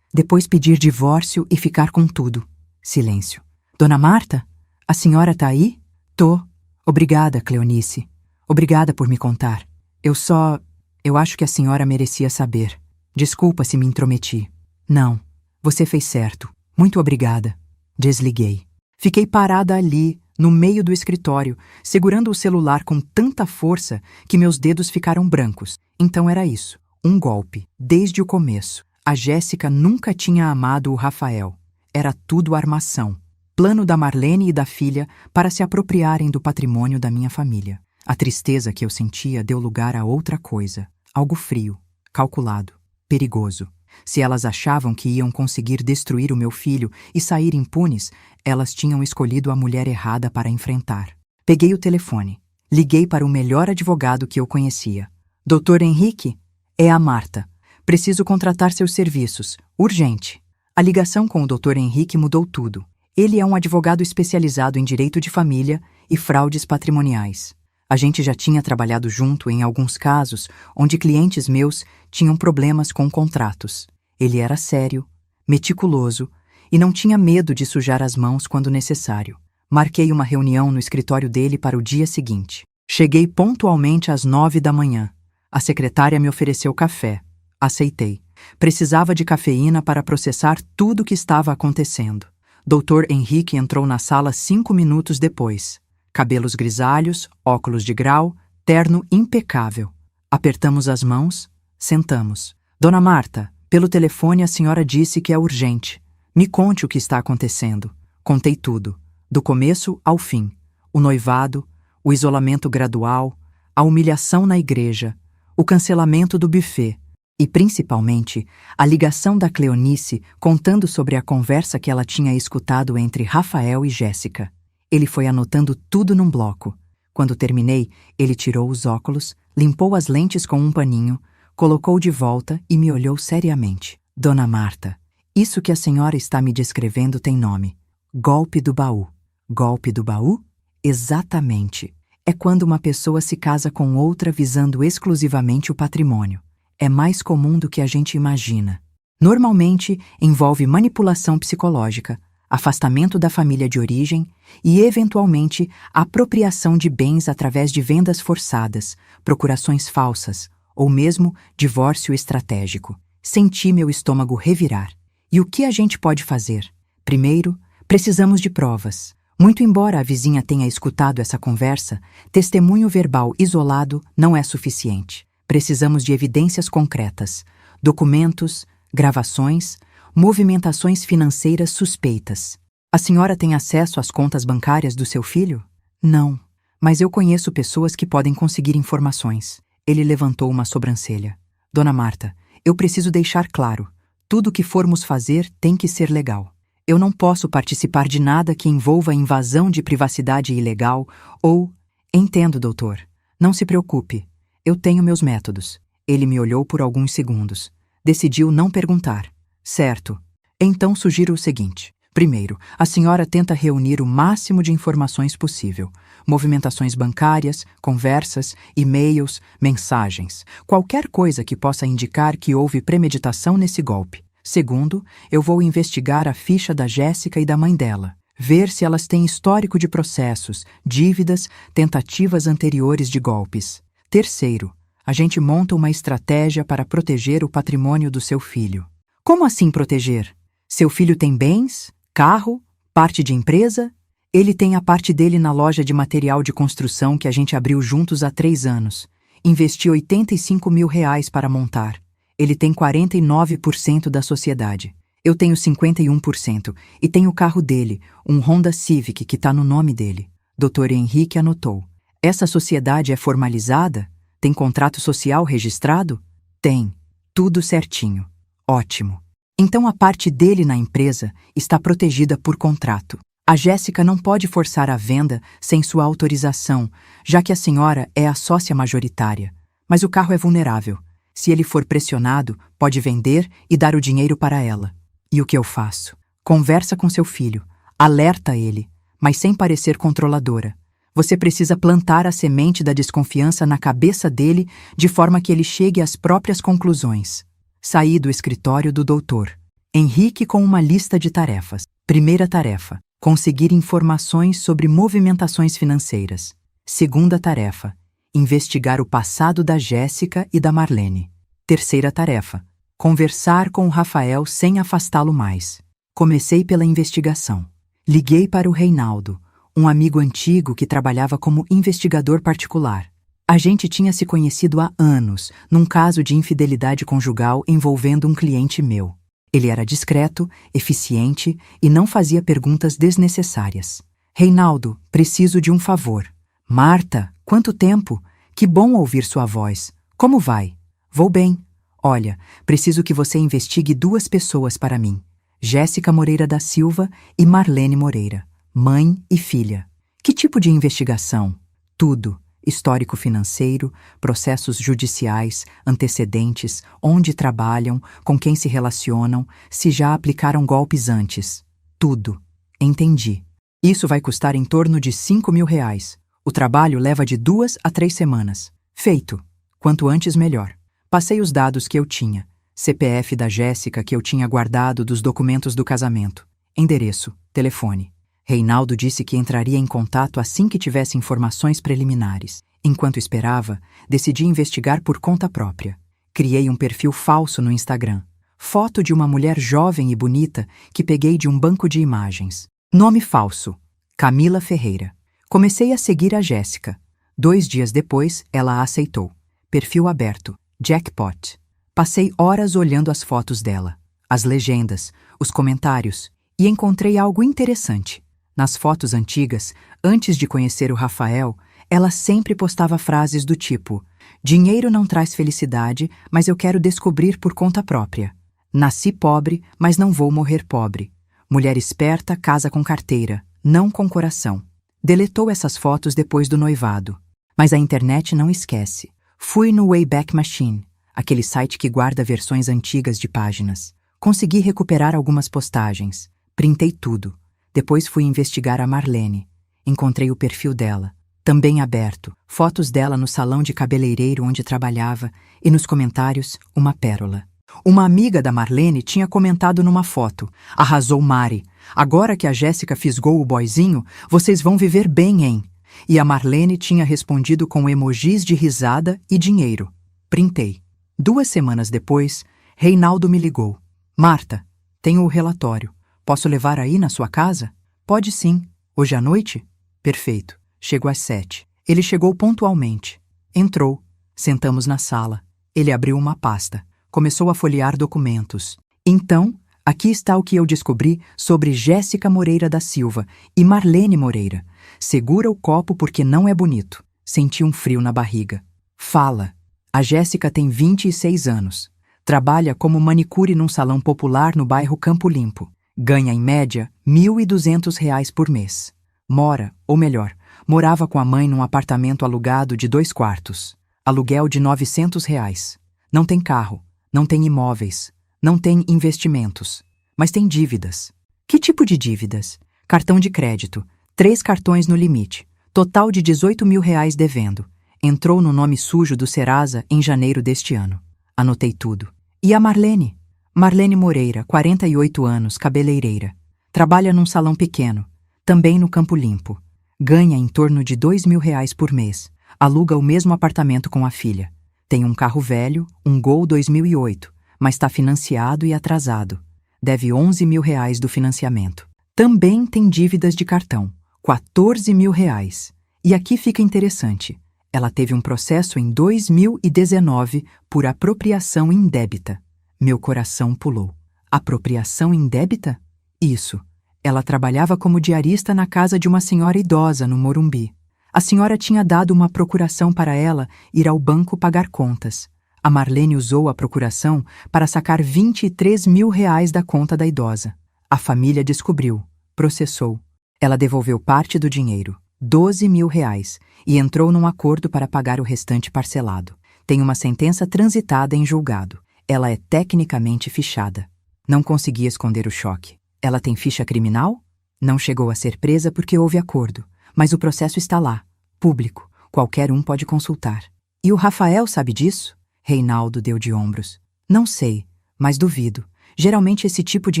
pedir divórcio e ficar com tudo. Silêncio. Dona Marta? A senhora tá aí? Tô. Obrigada, Cleonice. Obrigada por me contar. Eu acho que a senhora merecia saber. Desculpa se me intrometi. Não. Você fez certo. Muito obrigada. Desliguei. Fiquei parada ali, no meio do escritório, segurando o celular com tanta força que meus dedos ficaram brancos. Então era isso. Um golpe. Desde o começo. A Jéssica nunca tinha amado o Rafael. Era tudo armação. Plano da Marlene e da filha para se apropriarem do patrimônio da minha família. A tristeza que eu sentia deu lugar a outra coisa. Algo frio, calculado, perigoso. Se elas achavam que iam conseguir destruir o meu filho e sair impunes, elas tinham escolhido a mulher errada para enfrentar. Peguei o telefone. Liguei para o melhor advogado que eu conhecia. Dr. Henrique? É a Marta. Preciso contratar seus serviços. Urgente. A ligação com o Dr. Henrique mudou tudo. Ele é um advogado especializado em direito de família e fraudes patrimoniais. A gente já tinha trabalhado junto em alguns casos onde clientes meus tinham problemas com contratos. Ele era sério, meticuloso e não tinha medo de sujar as mãos quando necessário. Marquei uma reunião no escritório dele para o dia seguinte. Cheguei pontualmente às 9h. A secretária me ofereceu café. Aceitei. Precisava de cafeína para processar tudo o que estava acontecendo. Dr. Henrique entrou na sala 5 minutos depois. Cabelos grisalhos, óculos de grau, terno impecável. Apertamos as mãos, sentamos. Dona Marta, pelo telefone a senhora disse que é urgente. Me conte o que está acontecendo. Contei tudo, do começo ao fim. O noivado, o isolamento gradual, a humilhação na igreja, o cancelamento do buffet e, principalmente, a ligação da Cleonice contando sobre a conversa que ela tinha escutado entre Rafael e Jéssica. Ele foi anotando tudo num bloco. Quando terminei, ele tirou os óculos, limpou as lentes com um paninho, colocou de volta e me olhou seriamente. Dona Marta, isso que a senhora está me descrevendo tem nome. Golpe do baú. Golpe do baú? Exatamente. É quando uma pessoa se casa com outra visando exclusivamente o patrimônio. É mais comum do que a gente imagina. Normalmente, envolve manipulação psicológica, afastamento da família de origem e, eventualmente, apropriação de bens através de vendas forçadas, procurações falsas ou mesmo divórcio estratégico. Senti meu estômago revirar. E o que a gente pode fazer? Primeiro, precisamos de provas. Muito embora a vizinha tenha escutado essa conversa, testemunho verbal isolado não é suficiente. Precisamos de evidências concretas, documentos, gravações, movimentações financeiras suspeitas. A senhora tem acesso às contas bancárias do seu filho? Não, mas eu conheço pessoas que podem conseguir informações. Ele levantou uma sobrancelha. Dona Marta, eu preciso deixar claro, tudo o que formos fazer tem que ser legal. Eu não posso participar de nada que envolva invasão de privacidade ilegal ou... Entendo, doutor. Não se preocupe. Eu tenho meus métodos. Ele me olhou por alguns segundos. Decidiu não perguntar. Certo. Então sugiro o seguinte. Primeiro, a senhora tenta reunir o máximo de informações possível. Movimentações bancárias, conversas, e-mails, mensagens. Qualquer coisa que possa indicar que houve premeditação nesse golpe. Segundo, eu vou investigar a ficha da Jéssica e da mãe dela. Ver se elas têm histórico de processos, dívidas, tentativas anteriores de golpes. Terceiro, a gente monta uma estratégia para proteger o patrimônio do seu filho. Como assim proteger? Seu filho tem bens, carro, parte de empresa? Ele tem a parte dele na loja de material de construção que a gente abriu juntos há 3 anos. Investi R$ 85 mil para montar. Ele tem 49% da sociedade. Eu tenho 51% e tenho o carro dele, um Honda Civic que tá no nome dele. Dr. Henrique anotou. Essa sociedade é formalizada? Tem contrato social registrado? Tem. Tudo certinho. Ótimo. Então a parte dele na empresa está protegida por contrato. A Jéssica não pode forçar a venda sem sua autorização, já que a senhora é a sócia majoritária. Mas o carro é vulnerável. Se ele for pressionado, pode vender e dar o dinheiro para ela. E o que eu faço? Conversa com seu filho, alerta ele, mas sem parecer controladora. Você precisa plantar a semente da desconfiança na cabeça dele de forma que ele chegue às próprias conclusões. Saí do escritório do doutor Henrique com uma lista de tarefas. Primeira tarefa: conseguir informações sobre movimentações financeiras. Segunda tarefa: investigar o passado da Jéssica e da Marlene. Terceira tarefa: conversar com o Rafael sem afastá-lo mais. Comecei pela investigação. Liguei para o Reinaldo, um amigo antigo que trabalhava como investigador particular. A gente tinha se conhecido há anos, num caso de infidelidade conjugal envolvendo um cliente meu. Ele era discreto, eficiente e não fazia perguntas desnecessárias. Reinaldo, preciso de um favor. Marta, quanto tempo? Que bom ouvir sua voz. Como vai? Vou bem. Olha, preciso que você investigue 2 pessoas para mim. Jéssica Moreira da Silva e Marlene Moreira, mãe e filha. Que tipo de investigação? Tudo. Histórico financeiro, processos judiciais, antecedentes, onde trabalham, com quem se relacionam, se já aplicaram golpes antes. Tudo. Entendi. Isso vai custar em torno de R$ 5.000. O trabalho leva de 2 a 3 semanas. Feito. Quanto antes, melhor. Passei os dados que eu tinha. CPF da Jéssica que eu tinha guardado dos documentos do casamento. Endereço, telefone. Reinaldo disse que entraria em contato assim que tivesse informações preliminares. Enquanto esperava, decidi investigar por conta própria. Criei um perfil falso no Instagram. Foto de uma mulher jovem e bonita que peguei de um banco de imagens. Nome falso: Camila Ferreira. Comecei a seguir a Jéssica. 2 dias depois, ela a aceitou. Perfil aberto. Jackpot. Passei horas olhando as fotos dela, as legendas, os comentários, e encontrei algo interessante. Nas fotos antigas, antes de conhecer o Rafael, ela sempre postava frases do tipo: dinheiro não traz felicidade, mas eu quero descobrir por conta própria. Nasci pobre, mas não vou morrer pobre. Mulher esperta casa com carteira, não com coração. Deletou essas fotos depois do noivado. Mas a internet não esquece. Fui no Wayback Machine, aquele site que guarda versões antigas de páginas. Consegui recuperar algumas postagens. Printei tudo. Depois fui investigar a Marlene. Encontrei o perfil dela, também aberto, fotos dela no salão de cabeleireiro onde trabalhava e nos comentários, uma pérola. Uma amiga da Marlene tinha comentado numa foto: arrasou Mari. Agora que a Jéssica fisgou o boyzinho, vocês vão viver bem, hein? E a Marlene tinha respondido com emojis de risada e dinheiro. Printei. 2 semanas depois, Reinaldo me ligou. Marta, tenho o relatório. Posso levar aí na sua casa? Pode sim. Hoje à noite? Perfeito. Chego às 7. Ele chegou pontualmente. Entrou. Sentamos na sala. Ele abriu uma pasta. Começou a folhear documentos. Então, aqui está o que eu descobri sobre Jéssica Moreira da Silva e Marlene Moreira. Segura o copo porque não é bonito. Senti um frio na barriga. Fala. A Jéssica tem 26 anos. Trabalha como manicure num salão popular no bairro Campo Limpo. Ganha, em média, R$ 1.200 por mês. Mora, ou melhor, morava com a mãe num apartamento alugado de 2 quartos. Aluguel de R$ 900. Não tem carro, não tem imóveis, não tem investimentos, mas tem dívidas. Que tipo de dívidas? Cartão de crédito, 3 cartões no limite, total de R$ 18.000 devendo. Entrou no nome sujo do Serasa em janeiro deste ano. Anotei tudo. E a Marlene? Marlene Moreira, 48 anos, cabeleireira. Trabalha num salão pequeno, também no Campo Limpo. Ganha em torno de R$ 2.000 por mês. Aluga o mesmo apartamento com a filha. Tem um carro velho, um Gol 2008, mas está financiado e atrasado. Deve R$ 11.000 do financiamento. Também tem dívidas de cartão, R$ 14.000. E aqui fica interessante. Ela teve um processo em 2019 por apropriação indébita. Meu coração pulou. Apropriação indébita? Isso. Ela trabalhava como diarista na casa de uma senhora idosa no Morumbi. A senhora tinha dado uma procuração para ela ir ao banco pagar contas. A Marlene usou a procuração para sacar R$ 23.000 da conta da idosa. A família descobriu, processou. Ela devolveu parte do dinheiro, R$ 12.000, e entrou num acordo para pagar o restante parcelado. Tem uma sentença transitada em julgado. Ela é tecnicamente fichada. Não conseguia esconder o choque. Ela tem ficha criminal? Não chegou a ser presa porque houve acordo, mas o processo está lá, público, qualquer um pode consultar. E o Rafael sabe disso? Reinaldo deu de ombros. Não sei, mas duvido. Geralmente esse tipo de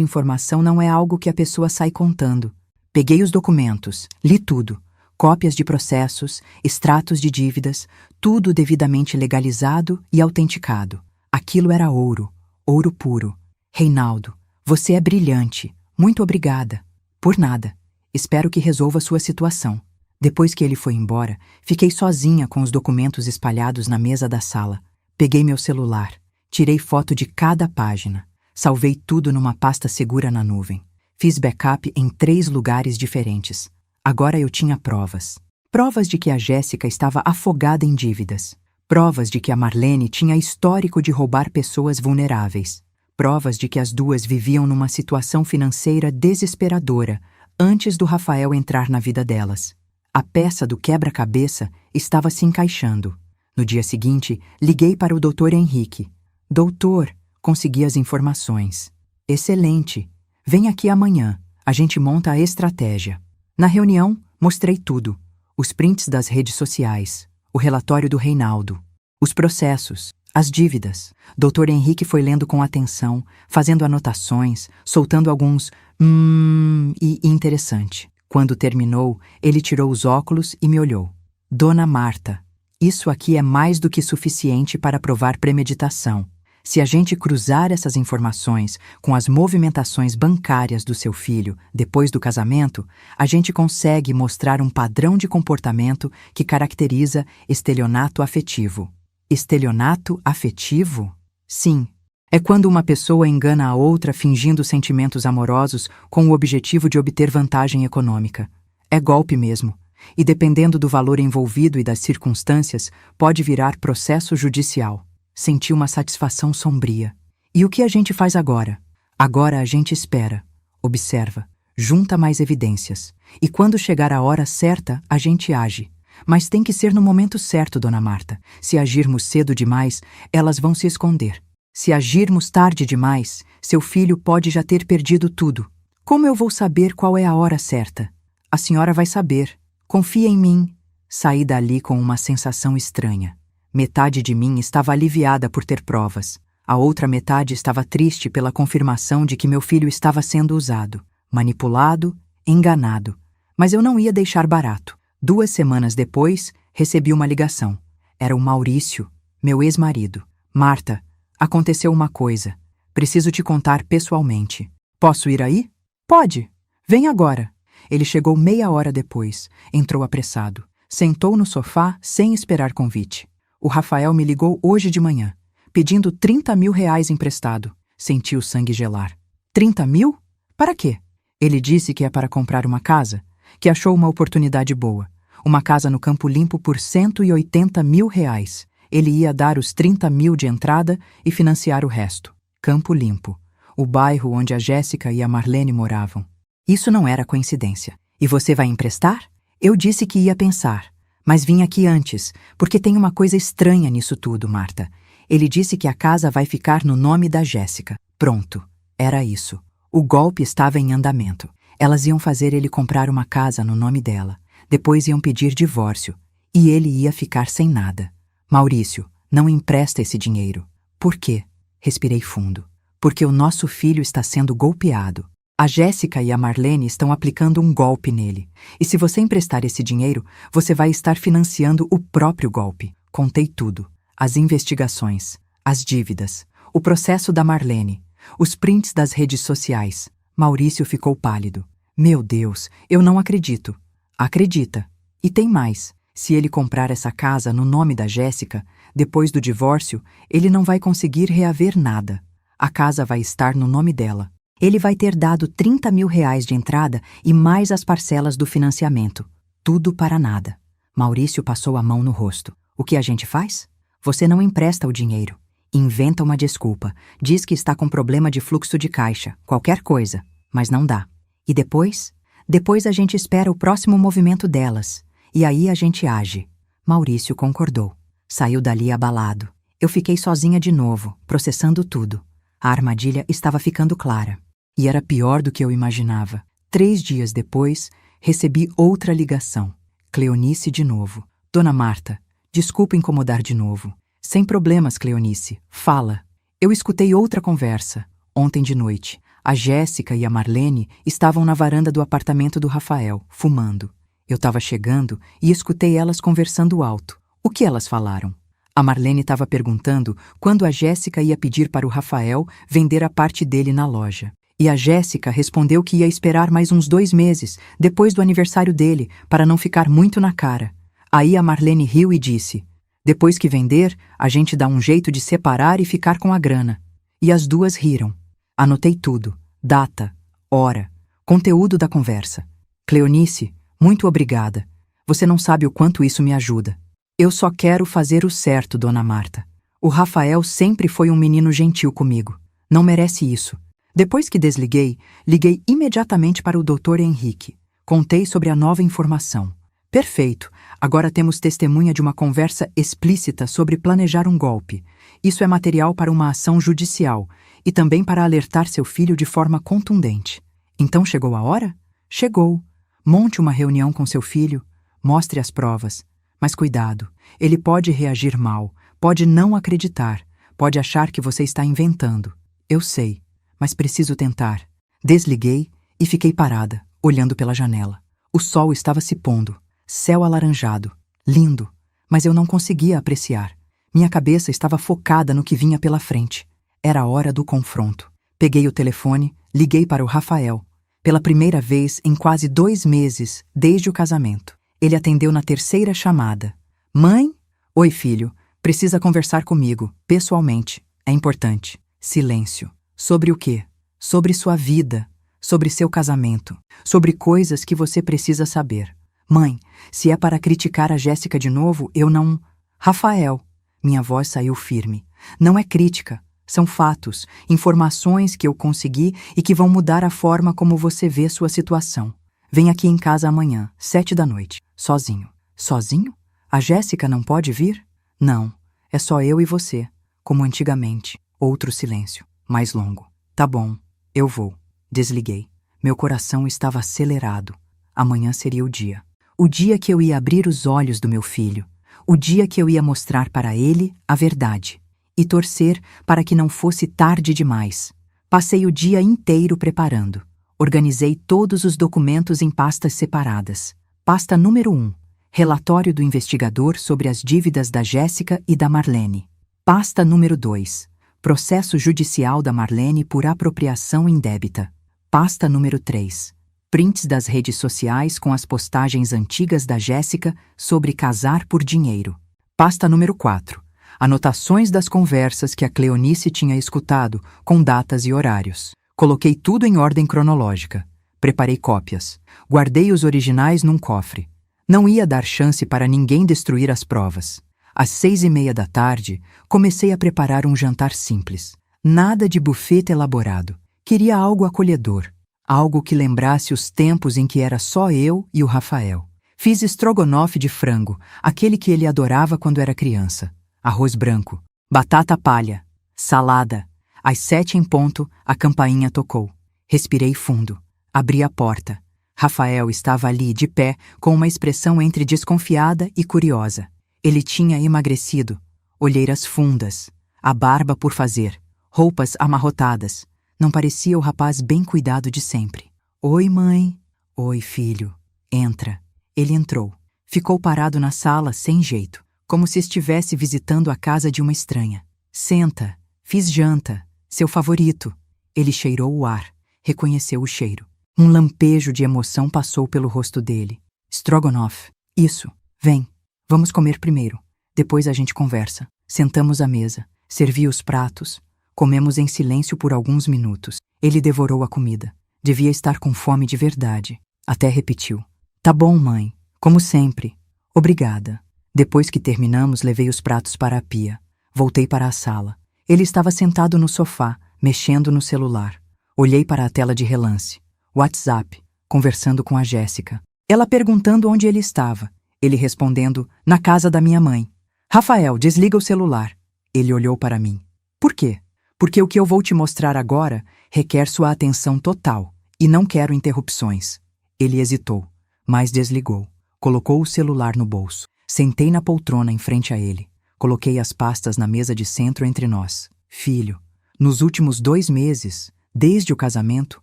informação não é algo que a pessoa sai contando. Peguei os documentos, li tudo. Cópias de processos, extratos de dívidas, tudo devidamente legalizado e autenticado. Aquilo era ouro, ouro puro. Reinaldo, você é brilhante. Muito obrigada. Por nada. Espero que resolva sua situação. Depois que ele foi embora, fiquei sozinha com os documentos espalhados na mesa da sala. Peguei meu celular, tirei foto de cada página, salvei tudo numa pasta segura na nuvem. Fiz backup em 3 lugares diferentes. Agora eu tinha provas. Provas de que a Jéssica estava afogada em dívidas. Provas de que a Marlene tinha histórico de roubar pessoas vulneráveis. Provas de que as duas viviam numa situação financeira desesperadora antes do Rafael entrar na vida delas. A peça do quebra-cabeça estava se encaixando. No dia seguinte, liguei para o Dr. Henrique. Doutor, consegui as informações. Excelente. Vem aqui amanhã. A gente monta a estratégia. Na reunião, mostrei tudo. Os prints das redes sociais, o relatório do Reinaldo, os processos, as dívidas. Dr. Henrique foi lendo com atenção, fazendo anotações, soltando alguns e interessante. Quando terminou, ele tirou os óculos e me olhou. Dona Marta, isso aqui é mais do que suficiente para provar premeditação. Se a gente cruzar essas informações com as movimentações bancárias do seu filho depois do casamento, a gente consegue mostrar um padrão de comportamento que caracteriza estelionato afetivo. Estelionato afetivo? Sim. É quando uma pessoa engana a outra fingindo sentimentos amorosos com o objetivo de obter vantagem econômica. É golpe mesmo. E dependendo do valor envolvido e das circunstâncias, pode virar processo judicial. Senti uma satisfação sombria. E o que a gente faz agora? Agora a gente espera, observa, junta mais evidências. E quando chegar a hora certa, a gente age. Mas tem que ser no momento certo, Dona Marta. Se agirmos cedo demais, elas vão se esconder. Se agirmos tarde demais, seu filho pode já ter perdido tudo. Como eu vou saber qual é a hora certa? A senhora vai saber. Confia em mim. Saí dali com uma sensação estranha. Metade de mim estava aliviada por ter provas. A outra metade estava triste pela confirmação de que meu filho estava sendo usado, manipulado, enganado. Mas eu não ia deixar barato. 2 semanas depois, recebi uma ligação. Era o Maurício, meu ex-marido. Marta, aconteceu uma coisa. Preciso te contar pessoalmente. Posso ir aí? Pode. Vem agora. Ele chegou meia hora depois. Entrou apressado. Sentou no sofá sem esperar convite. O Rafael me ligou hoje de manhã, pedindo R$ 30.000 emprestado. Senti o sangue gelar. 30 mil? Para quê? Ele disse que é para comprar uma casa, que achou uma oportunidade boa. Uma casa no Campo Limpo por R$ 180.000. Ele ia dar os 30 mil de entrada e financiar o resto. Campo Limpo, o bairro onde a Jéssica e a Marlene moravam. Isso não era coincidência. E você vai emprestar? Eu disse que ia pensar. Mas vim aqui antes, porque tem uma coisa estranha nisso tudo, Marta. Ele disse que a casa vai ficar no nome da Jéssica. Pronto, era isso. O golpe estava em andamento. Elas iam fazer ele comprar uma casa no nome dela. Depois iam pedir divórcio. E ele ia ficar sem nada. Maurício, não empresta esse dinheiro. Por quê? Respirei fundo. Porque o nosso filho está sendo golpeado. A Jéssica e a Marlene estão aplicando um golpe nele. E se você emprestar esse dinheiro, você vai estar financiando o próprio golpe. Contei tudo. As investigações, as dívidas, o processo da Marlene, os prints das redes sociais. Maurício ficou pálido. Meu Deus, eu não acredito. Acredita. E tem mais. Se ele comprar essa casa no nome da Jéssica, depois do divórcio, ele não vai conseguir reaver nada. A casa vai estar no nome dela. Ele vai ter dado 30 mil reais de entrada e mais as parcelas do financiamento. Tudo para nada. Maurício passou a mão no rosto. O que a gente faz? Você não empresta o dinheiro. Inventa uma desculpa. Diz que está com problema de fluxo de caixa. Qualquer coisa. Mas não dá. E depois? Depois a gente espera o próximo movimento delas. E aí a gente age. Maurício concordou. Saiu dali abalado. Eu fiquei sozinha de novo, processando tudo. A armadilha estava ficando clara. E era pior do que eu imaginava. 3 dias depois, recebi outra ligação. Cleonice de novo. Dona Marta, desculpa incomodar de novo. Sem problemas, Cleonice. Fala. Eu escutei outra conversa. Ontem de noite, a Jéssica e a Marlene estavam na varanda do apartamento do Rafael, fumando. Eu estava chegando e escutei elas conversando alto. O que elas falaram? A Marlene estava perguntando quando a Jéssica ia pedir para o Rafael vender a parte dele na loja. E a Jéssica respondeu que ia esperar mais uns 2 meses, depois do aniversário dele, para não ficar muito na cara. Aí a Marlene riu e disse: depois que vender, a gente dá um jeito de separar e ficar com a grana. E as duas riram. Anotei tudo: data, hora, conteúdo da conversa. Cleonice, muito obrigada. Você não sabe o quanto isso me ajuda. Eu só quero fazer o certo, Dona Marta. O Rafael sempre foi um menino gentil comigo. Não merece isso. Depois que desliguei, liguei imediatamente para o Dr. Henrique. Contei sobre a nova informação. Perfeito. Agora temos testemunha de uma conversa explícita sobre planejar um golpe. Isso é material para uma ação judicial e também para alertar seu filho de forma contundente. Então chegou a hora? Chegou. Monte uma reunião com seu filho. Mostre as provas. Mas cuidado, ele pode reagir mal, pode não acreditar, pode achar que você está inventando. Eu sei, mas preciso tentar. Desliguei e fiquei parada, olhando pela janela. O sol estava se pondo, céu alaranjado, lindo, mas eu não conseguia apreciar. Minha cabeça estava focada no que vinha pela frente. Era a hora do confronto. Peguei o telefone, liguei para o Rafael. Pela primeira vez em quase 2 meses, desde o casamento. Ele atendeu na 3ª chamada. Mãe? Oi, filho. Precisa conversar comigo, pessoalmente. É importante. Silêncio. Sobre o quê? Sobre sua vida. Sobre seu casamento. Sobre coisas que você precisa saber. Mãe, se é para criticar a Jéssica de novo, eu não... Rafael. Minha voz saiu firme. Não é crítica. São fatos, informações que eu consegui e que vão mudar a forma como você vê sua situação. Vem aqui em casa amanhã, 7 da noite, sozinho. Sozinho? A Jéssica não pode vir? Não, é só eu e você, como antigamente. Outro silêncio, mais longo. Tá bom, eu vou. Desliguei. Meu coração estava acelerado. Amanhã seria o dia. O dia que eu ia abrir os olhos do meu filho. O dia que eu ia mostrar para ele a verdade. E torcer para que não fosse tarde demais. Passei o dia inteiro preparando. Organizei todos os documentos em pastas separadas. Pasta número 1. Relatório do investigador sobre as dívidas da Jéssica e da Marlene. Pasta número 2. Processo judicial da Marlene por apropriação indébita. Pasta número 3. Prints das redes sociais com as postagens antigas da Jéssica sobre casar por dinheiro. Pasta número 4. Anotações das conversas que a Cleonice tinha escutado, com datas e horários. Coloquei tudo em ordem cronológica. Preparei cópias. Guardei os originais num cofre. Não ia dar chance para ninguém destruir as provas. Às 6:30 da tarde, comecei a preparar um jantar simples. Nada de buffet elaborado. Queria algo acolhedor. Algo que lembrasse os tempos em que era só eu e o Rafael. Fiz estrogonofe de frango, aquele que ele adorava quando era criança. Arroz branco, batata palha, salada. Às 7 em ponto, a campainha tocou. Respirei fundo. Abri a porta. Rafael estava ali, de pé, com uma expressão entre desconfiada e curiosa. Ele tinha emagrecido, olheiras fundas, a barba por fazer, roupas amarrotadas. Não parecia o rapaz bem cuidado de sempre. Oi, mãe. Oi, filho. Entra. Ele entrou. Ficou parado na sala, sem jeito, como se estivesse visitando a casa de uma estranha. Senta. Fiz janta. Seu favorito. Ele cheirou o ar. Reconheceu o cheiro. Um lampejo de emoção passou pelo rosto dele. Strogonoff. Isso. Vem. Vamos comer primeiro. Depois a gente conversa. Sentamos à mesa. Servi os pratos. Comemos em silêncio por alguns minutos. Ele devorou a comida. Devia estar com fome de verdade. Até repetiu: "Tá bom, mãe. Como sempre. Obrigada." Depois que terminamos, levei os pratos para a pia. Voltei para a sala. Ele estava sentado no sofá, mexendo no celular. Olhei para a tela de relance. WhatsApp, conversando com a Jéssica. Ela perguntando onde ele estava. Ele respondendo: "Na casa da minha mãe." "Rafael, desliga o celular." Ele olhou para mim. "Por quê?" "Porque o que eu vou te mostrar agora requer sua atenção total e não quero interrupções." Ele hesitou, mas desligou. Colocou o celular no bolso. Sentei na poltrona em frente a ele. Coloquei as pastas na mesa de centro entre nós. "Filho, nos últimos 2 meses, desde o casamento,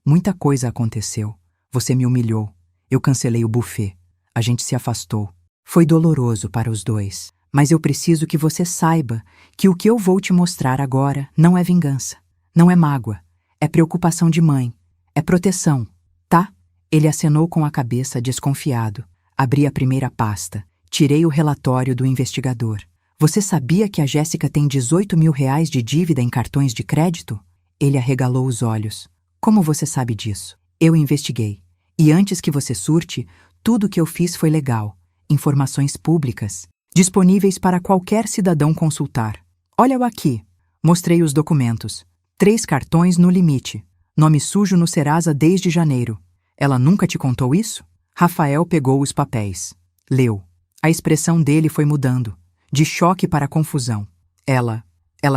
muita coisa aconteceu. Você me humilhou. Eu cancelei o buffet. A gente se afastou. Foi doloroso para os dois. Mas eu preciso que você saiba que o que eu vou te mostrar agora não é vingança. Não é mágoa. É preocupação de mãe. É proteção. Tá?" Ele acenou com a cabeça, desconfiado. Abri a primeira pasta. Tirei o relatório do investigador. "Você sabia que a Jéssica tem 18 mil reais de dívida em cartões de crédito?" Ele arregalou os olhos. "Como você sabe disso?" "Eu investiguei. E antes que você surte, tudo o que eu fiz foi legal. Informações públicas, disponíveis para qualquer cidadão consultar. Olha-o aqui." Mostrei os documentos. 3 cartões no limite. Nome sujo no Serasa desde janeiro. "Ela nunca te contou isso?" Rafael pegou os papéis. Leu. A expressão dele foi mudando, de choque para confusão. Ela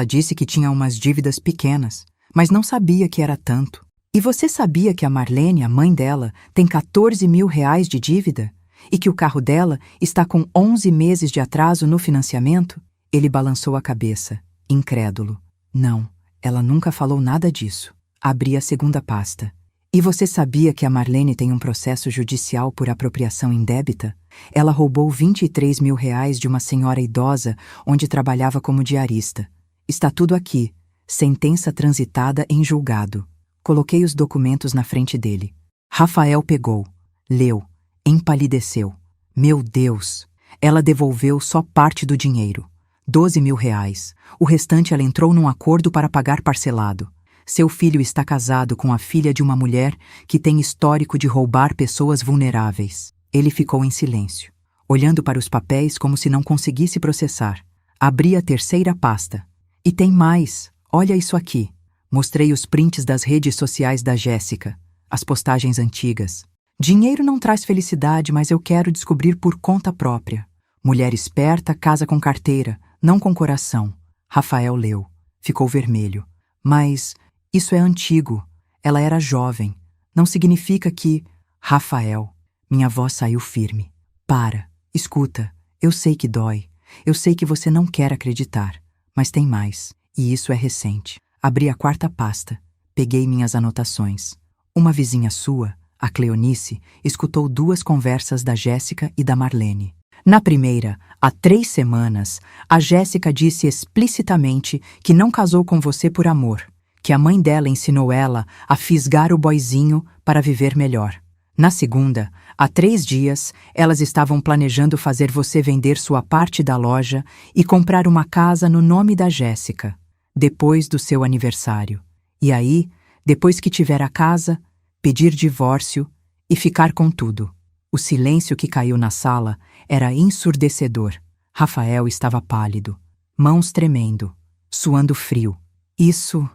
disse que tinha umas dívidas pequenas, mas não sabia que era tanto. "E você sabia que a Marlene, a mãe dela, tem 14 mil reais de dívida? E que o carro dela está com 11 meses de atraso no financiamento?" Ele balançou a cabeça, incrédulo. "Não, ela nunca falou nada disso." Abri a segunda pasta. "E você sabia que a Marlene tem um processo judicial por apropriação indébita? Ela roubou 23 mil reais de uma senhora idosa onde trabalhava como diarista. Está tudo aqui. Sentença transitada em julgado." Coloquei os documentos na frente dele. Rafael pegou, leu, empalideceu. "Meu Deus! Ela devolveu só parte do dinheiro. 12 mil reais. O restante ela entrou num acordo para pagar parcelado. Seu filho está casado com a filha de uma mulher que tem histórico de roubar pessoas vulneráveis." Ele ficou em silêncio, olhando para os papéis como se não conseguisse processar. Abri a terceira pasta. "E tem mais. Olha isso aqui." Mostrei os prints das redes sociais da Jéssica, as postagens antigas. "Dinheiro não traz felicidade, mas eu quero descobrir por conta própria. Mulher esperta casa com carteira, não com coração." Rafael leu. Ficou vermelho. "Mas isso é antigo. Ela era jovem. Não significa que..." "Rafael." Minha voz saiu firme. "Para. Escuta. Eu sei que dói. Eu sei que você não quer acreditar. Mas tem mais. E isso é recente." Abri a quarta pasta. Peguei minhas anotações. Uma vizinha sua, a Cleonice, escutou 2 conversas da Jéssica e da Marlene. Na primeira, há 3 semanas, a Jéssica disse explicitamente que não casou com você por amor, que a mãe dela ensinou ela a fisgar o boizinho para viver melhor. Na segunda, há 3 dias, elas estavam planejando fazer você vender sua parte da loja e comprar uma casa no nome da Jéssica, depois do seu aniversário. E aí, depois que tiver a casa, pedir divórcio e ficar com tudo. O silêncio que caiu na sala era ensurdecedor. Rafael estava pálido, mãos tremendo, suando frio. Isso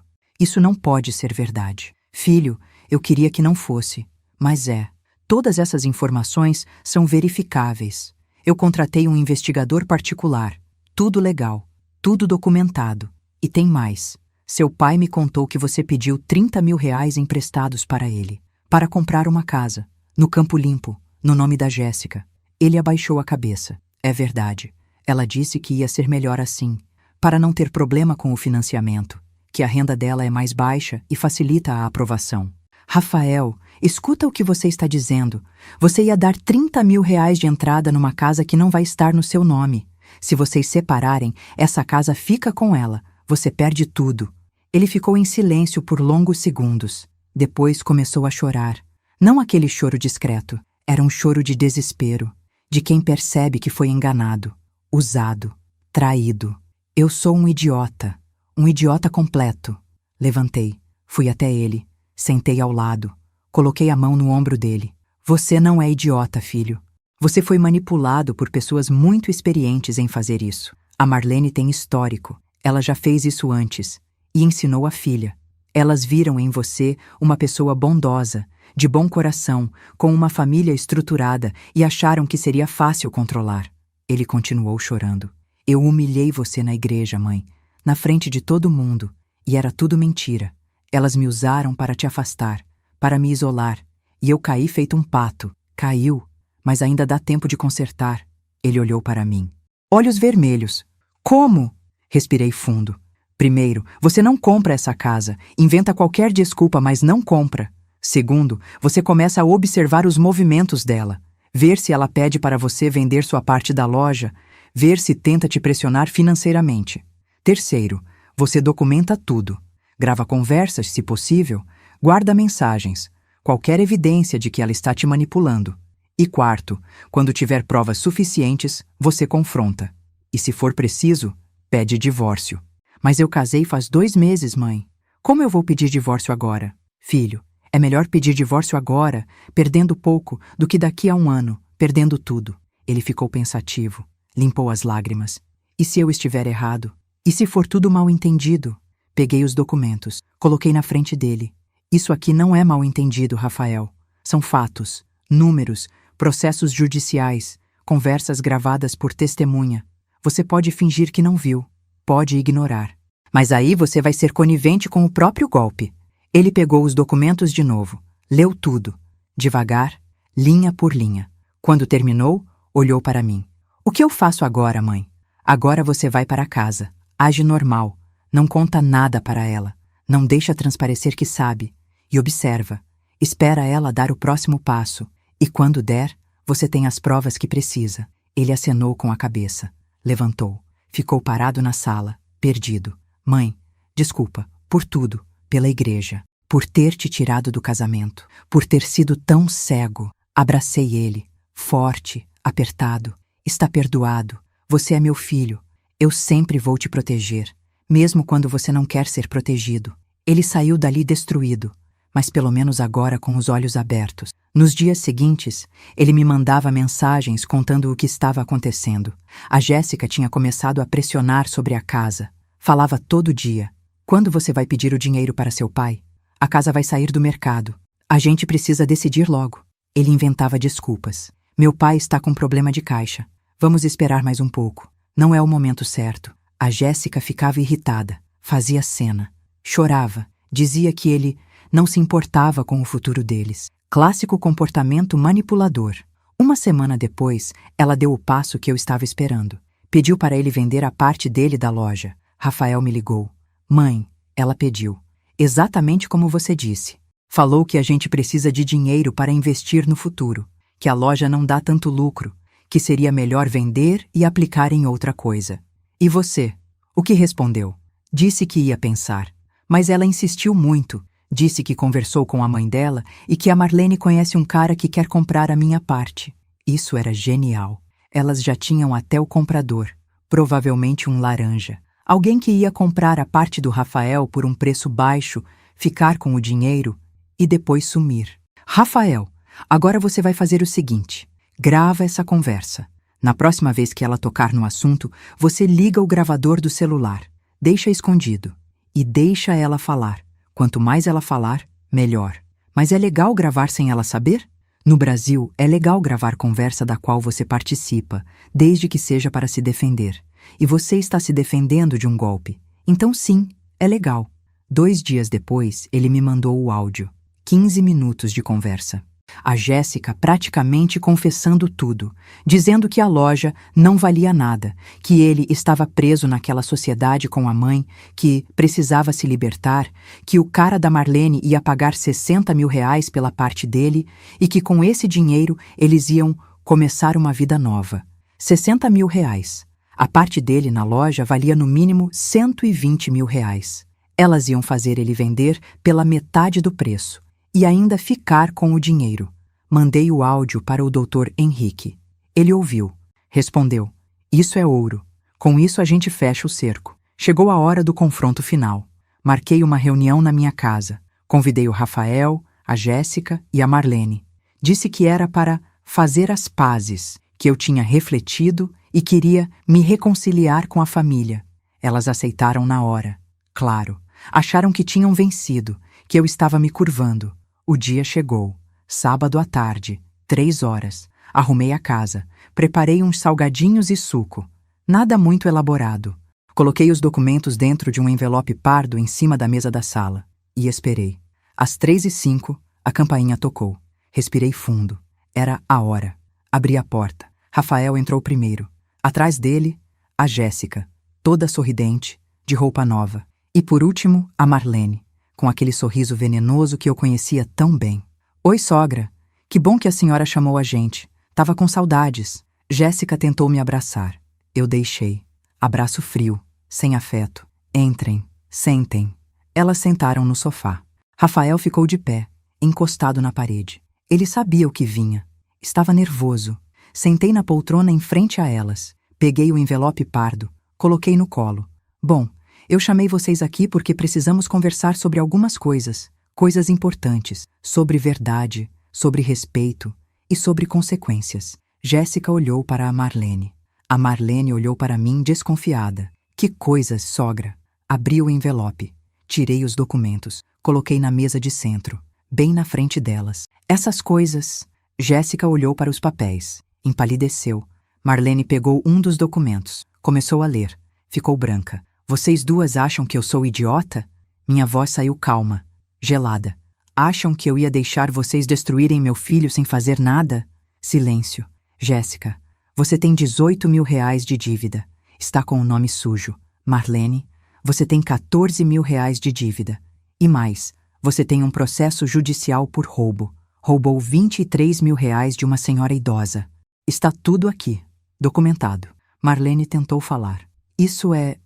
não pode ser verdade. "Filho, eu queria que não fosse, mas é. Todas essas informações são verificáveis. Eu contratei um investigador particular. Tudo legal, tudo documentado. E tem mais. Seu pai me contou que você pediu 30 mil reais emprestados para ele, para comprar uma casa, no Campo Limpo, no nome da Jéssica." Ele abaixou a cabeça. "É verdade. Ela disse que ia ser melhor assim, para não ter problema com o financiamento, que a renda dela é mais baixa e facilita a aprovação." "Rafael, escuta o que você está dizendo. Você ia dar 30 mil reais de entrada numa casa que não vai estar no seu nome. Se vocês separarem, essa casa fica com ela. Você perde tudo." Ele ficou em silêncio por longos segundos. Depois começou a chorar. Não aquele choro discreto. Era um choro de desespero, de quem percebe que foi enganado, usado, traído. "Eu sou um idiota. Um idiota completo. Levantei, fui até ele, sentei ao lado, coloquei a mão no ombro dele. Você não é idiota, filho. Você foi manipulado por pessoas muito experientes em fazer isso. A Marlene tem histórico. Ela já fez isso antes e ensinou a filha. Elas viram em você uma pessoa bondosa, de bom coração, com uma família estruturada e acharam que seria fácil controlar. Ele continuou chorando. Eu humilhei você na igreja, mãe, na frente de todo mundo, e era tudo mentira. Elas me usaram para te afastar, para me isolar, e eu caí feito um pato. Caiu, mas ainda dá tempo de consertar. Ele olhou para mim. Olhos vermelhos. Como? Respirei fundo. Primeiro, você não compra essa casa. Inventa qualquer desculpa, mas não compra. Segundo, você começa a observar os movimentos dela. Ver se ela pede para você vender sua parte da loja. Ver se tenta te pressionar financeiramente. Terceiro, você documenta tudo. Grava conversas, se possível. Guarda mensagens. Qualquer evidência de que ela está te manipulando. E quarto, quando tiver provas suficientes, você confronta. E se for preciso, pede divórcio. Mas eu casei faz 2 meses, mãe. Como eu vou pedir divórcio agora? Filho, é melhor pedir divórcio agora, perdendo pouco, do que daqui a 1 ano, perdendo tudo. Ele ficou pensativo, limpou as lágrimas. E se eu estiver errado? E se for tudo mal entendido? Peguei os documentos, coloquei na frente dele. Isso aqui não é mal entendido, Rafael. São fatos, números, processos judiciais, conversas gravadas por testemunha. Você pode fingir que não viu, pode ignorar. Mas aí você vai ser conivente com o próprio golpe. Ele pegou os documentos de novo, leu tudo, devagar, linha por linha. Quando terminou, olhou para mim. O que eu faço agora, mãe? Agora você vai para casa, age normal, não conta nada para ela, não deixa transparecer que sabe, e observa, espera ela dar o próximo passo, e quando der, você tem as provas que precisa. Ele acenou com a cabeça, levantou, ficou parado na sala, perdido. Mãe, desculpa, por tudo, pela igreja, por ter te tirado do casamento, por ter sido tão cego. Abracei ele, forte, apertado. Está perdoado, você é meu filho, eu sempre vou te proteger, mesmo quando você não quer ser protegido. Ele saiu dali destruído, mas pelo menos agora com os olhos abertos. Nos dias seguintes, ele me mandava mensagens contando o que estava acontecendo. A Jéssica tinha começado a pressionar sobre a casa. Falava todo dia. Quando você vai pedir o dinheiro para seu pai? A casa vai sair do mercado. A gente precisa decidir logo. Ele inventava desculpas. Meu pai está com problema de caixa. Vamos esperar mais um pouco. Não é o momento certo. A Jéssica ficava irritada. Fazia cena. Chorava. Dizia que ele não se importava com o futuro deles. Clássico comportamento manipulador. 1 semana depois, ela deu o passo que eu estava esperando. Pediu para ele vender a parte dele da loja. Rafael me ligou. Mãe, ela pediu. Exatamente como você disse. Falou que a gente precisa de dinheiro para investir no futuro, que a loja não dá tanto lucro, que seria melhor vender e aplicar em outra coisa. E você? O que respondeu? Disse que ia pensar, mas ela insistiu muito. Disse que conversou com a mãe dela e que a Marlene conhece um cara que quer comprar a minha parte. Isso era genial. Elas já tinham até o comprador, provavelmente um laranja. Alguém que ia comprar a parte do Rafael por um preço baixo, ficar com o dinheiro e depois sumir. Rafael, agora você vai fazer o seguinte. Grava essa conversa. Na próxima vez que ela tocar no assunto, você liga o gravador do celular. Deixa escondido. E deixa ela falar. Quanto mais ela falar, melhor. Mas é legal gravar sem ela saber? No Brasil, é legal gravar conversa da qual você participa, desde que seja para se defender. E você está se defendendo de um golpe. Então sim, é legal. 2 dias depois, ele me mandou o áudio. 15 minutos de conversa. A Jéssica praticamente confessando tudo, dizendo que a loja não valia nada, que ele estava preso naquela sociedade com a mãe, que precisava se libertar, que o cara da Marlene ia pagar 60 mil reais pela parte dele e que com esse dinheiro eles iam começar uma vida nova. 60 mil reais. A parte dele na loja valia no mínimo 120 mil reais. Elas iam fazer ele vender pela metade do preço. E ainda ficar com o dinheiro. Mandei o áudio para o Dr. Henrique. Ele ouviu. Respondeu. Isso é ouro. Com isso a gente fecha o cerco. Chegou a hora do confronto final. Marquei uma reunião na minha casa. Convidei o Rafael, a Jéssica e a Marlene. Disse que era para fazer as pazes, que eu tinha refletido e queria me reconciliar com a família. Elas aceitaram na hora. Claro, acharam que tinham vencido, que eu estava me curvando. O dia chegou. Sábado à tarde, 3 horas. Arrumei a casa. Preparei uns salgadinhos e suco. Nada muito elaborado. Coloquei os documentos dentro de um envelope pardo em cima da mesa da sala. E esperei. Às 3h05, a campainha tocou. Respirei fundo. Era a hora. Abri a porta. Rafael entrou primeiro. Atrás dele, a Jéssica, toda sorridente, de roupa nova. E por último, a Marlene, com aquele sorriso venenoso que eu conhecia tão bem. Oi, sogra. Que bom que a senhora chamou a gente. Tava com saudades. Jéssica tentou me abraçar. Eu deixei. Abraço frio, sem afeto. Entrem, sentem. Elas sentaram no sofá. Rafael ficou de pé, encostado na parede. Ele sabia o que vinha. Estava nervoso. Sentei na poltrona em frente a elas. Peguei o envelope pardo. Coloquei no colo. Bom, eu chamei vocês aqui porque precisamos conversar sobre algumas coisas. Coisas importantes. Sobre verdade, sobre respeito e sobre consequências. Jéssica olhou para a Marlene. A Marlene olhou para mim desconfiada. Que coisas, sogra! Abri o envelope. Tirei os documentos. Coloquei na mesa de centro, bem na frente delas. Essas coisas... Jéssica olhou para os papéis. Empalideceu. Marlene pegou um dos documentos. Começou a ler. Ficou branca. Vocês duas acham que eu sou idiota? Minha voz saiu calma, gelada. Acham que eu ia deixar vocês destruírem meu filho sem fazer nada? Silêncio. Jéssica, você tem 18 mil reais de dívida. Está com o nome sujo. Marlene, você tem 14 mil reais de dívida. E mais, você tem um processo judicial por roubo. Roubou 23 mil reais de uma senhora idosa. Está tudo aqui, documentado. Marlene tentou falar. Isso é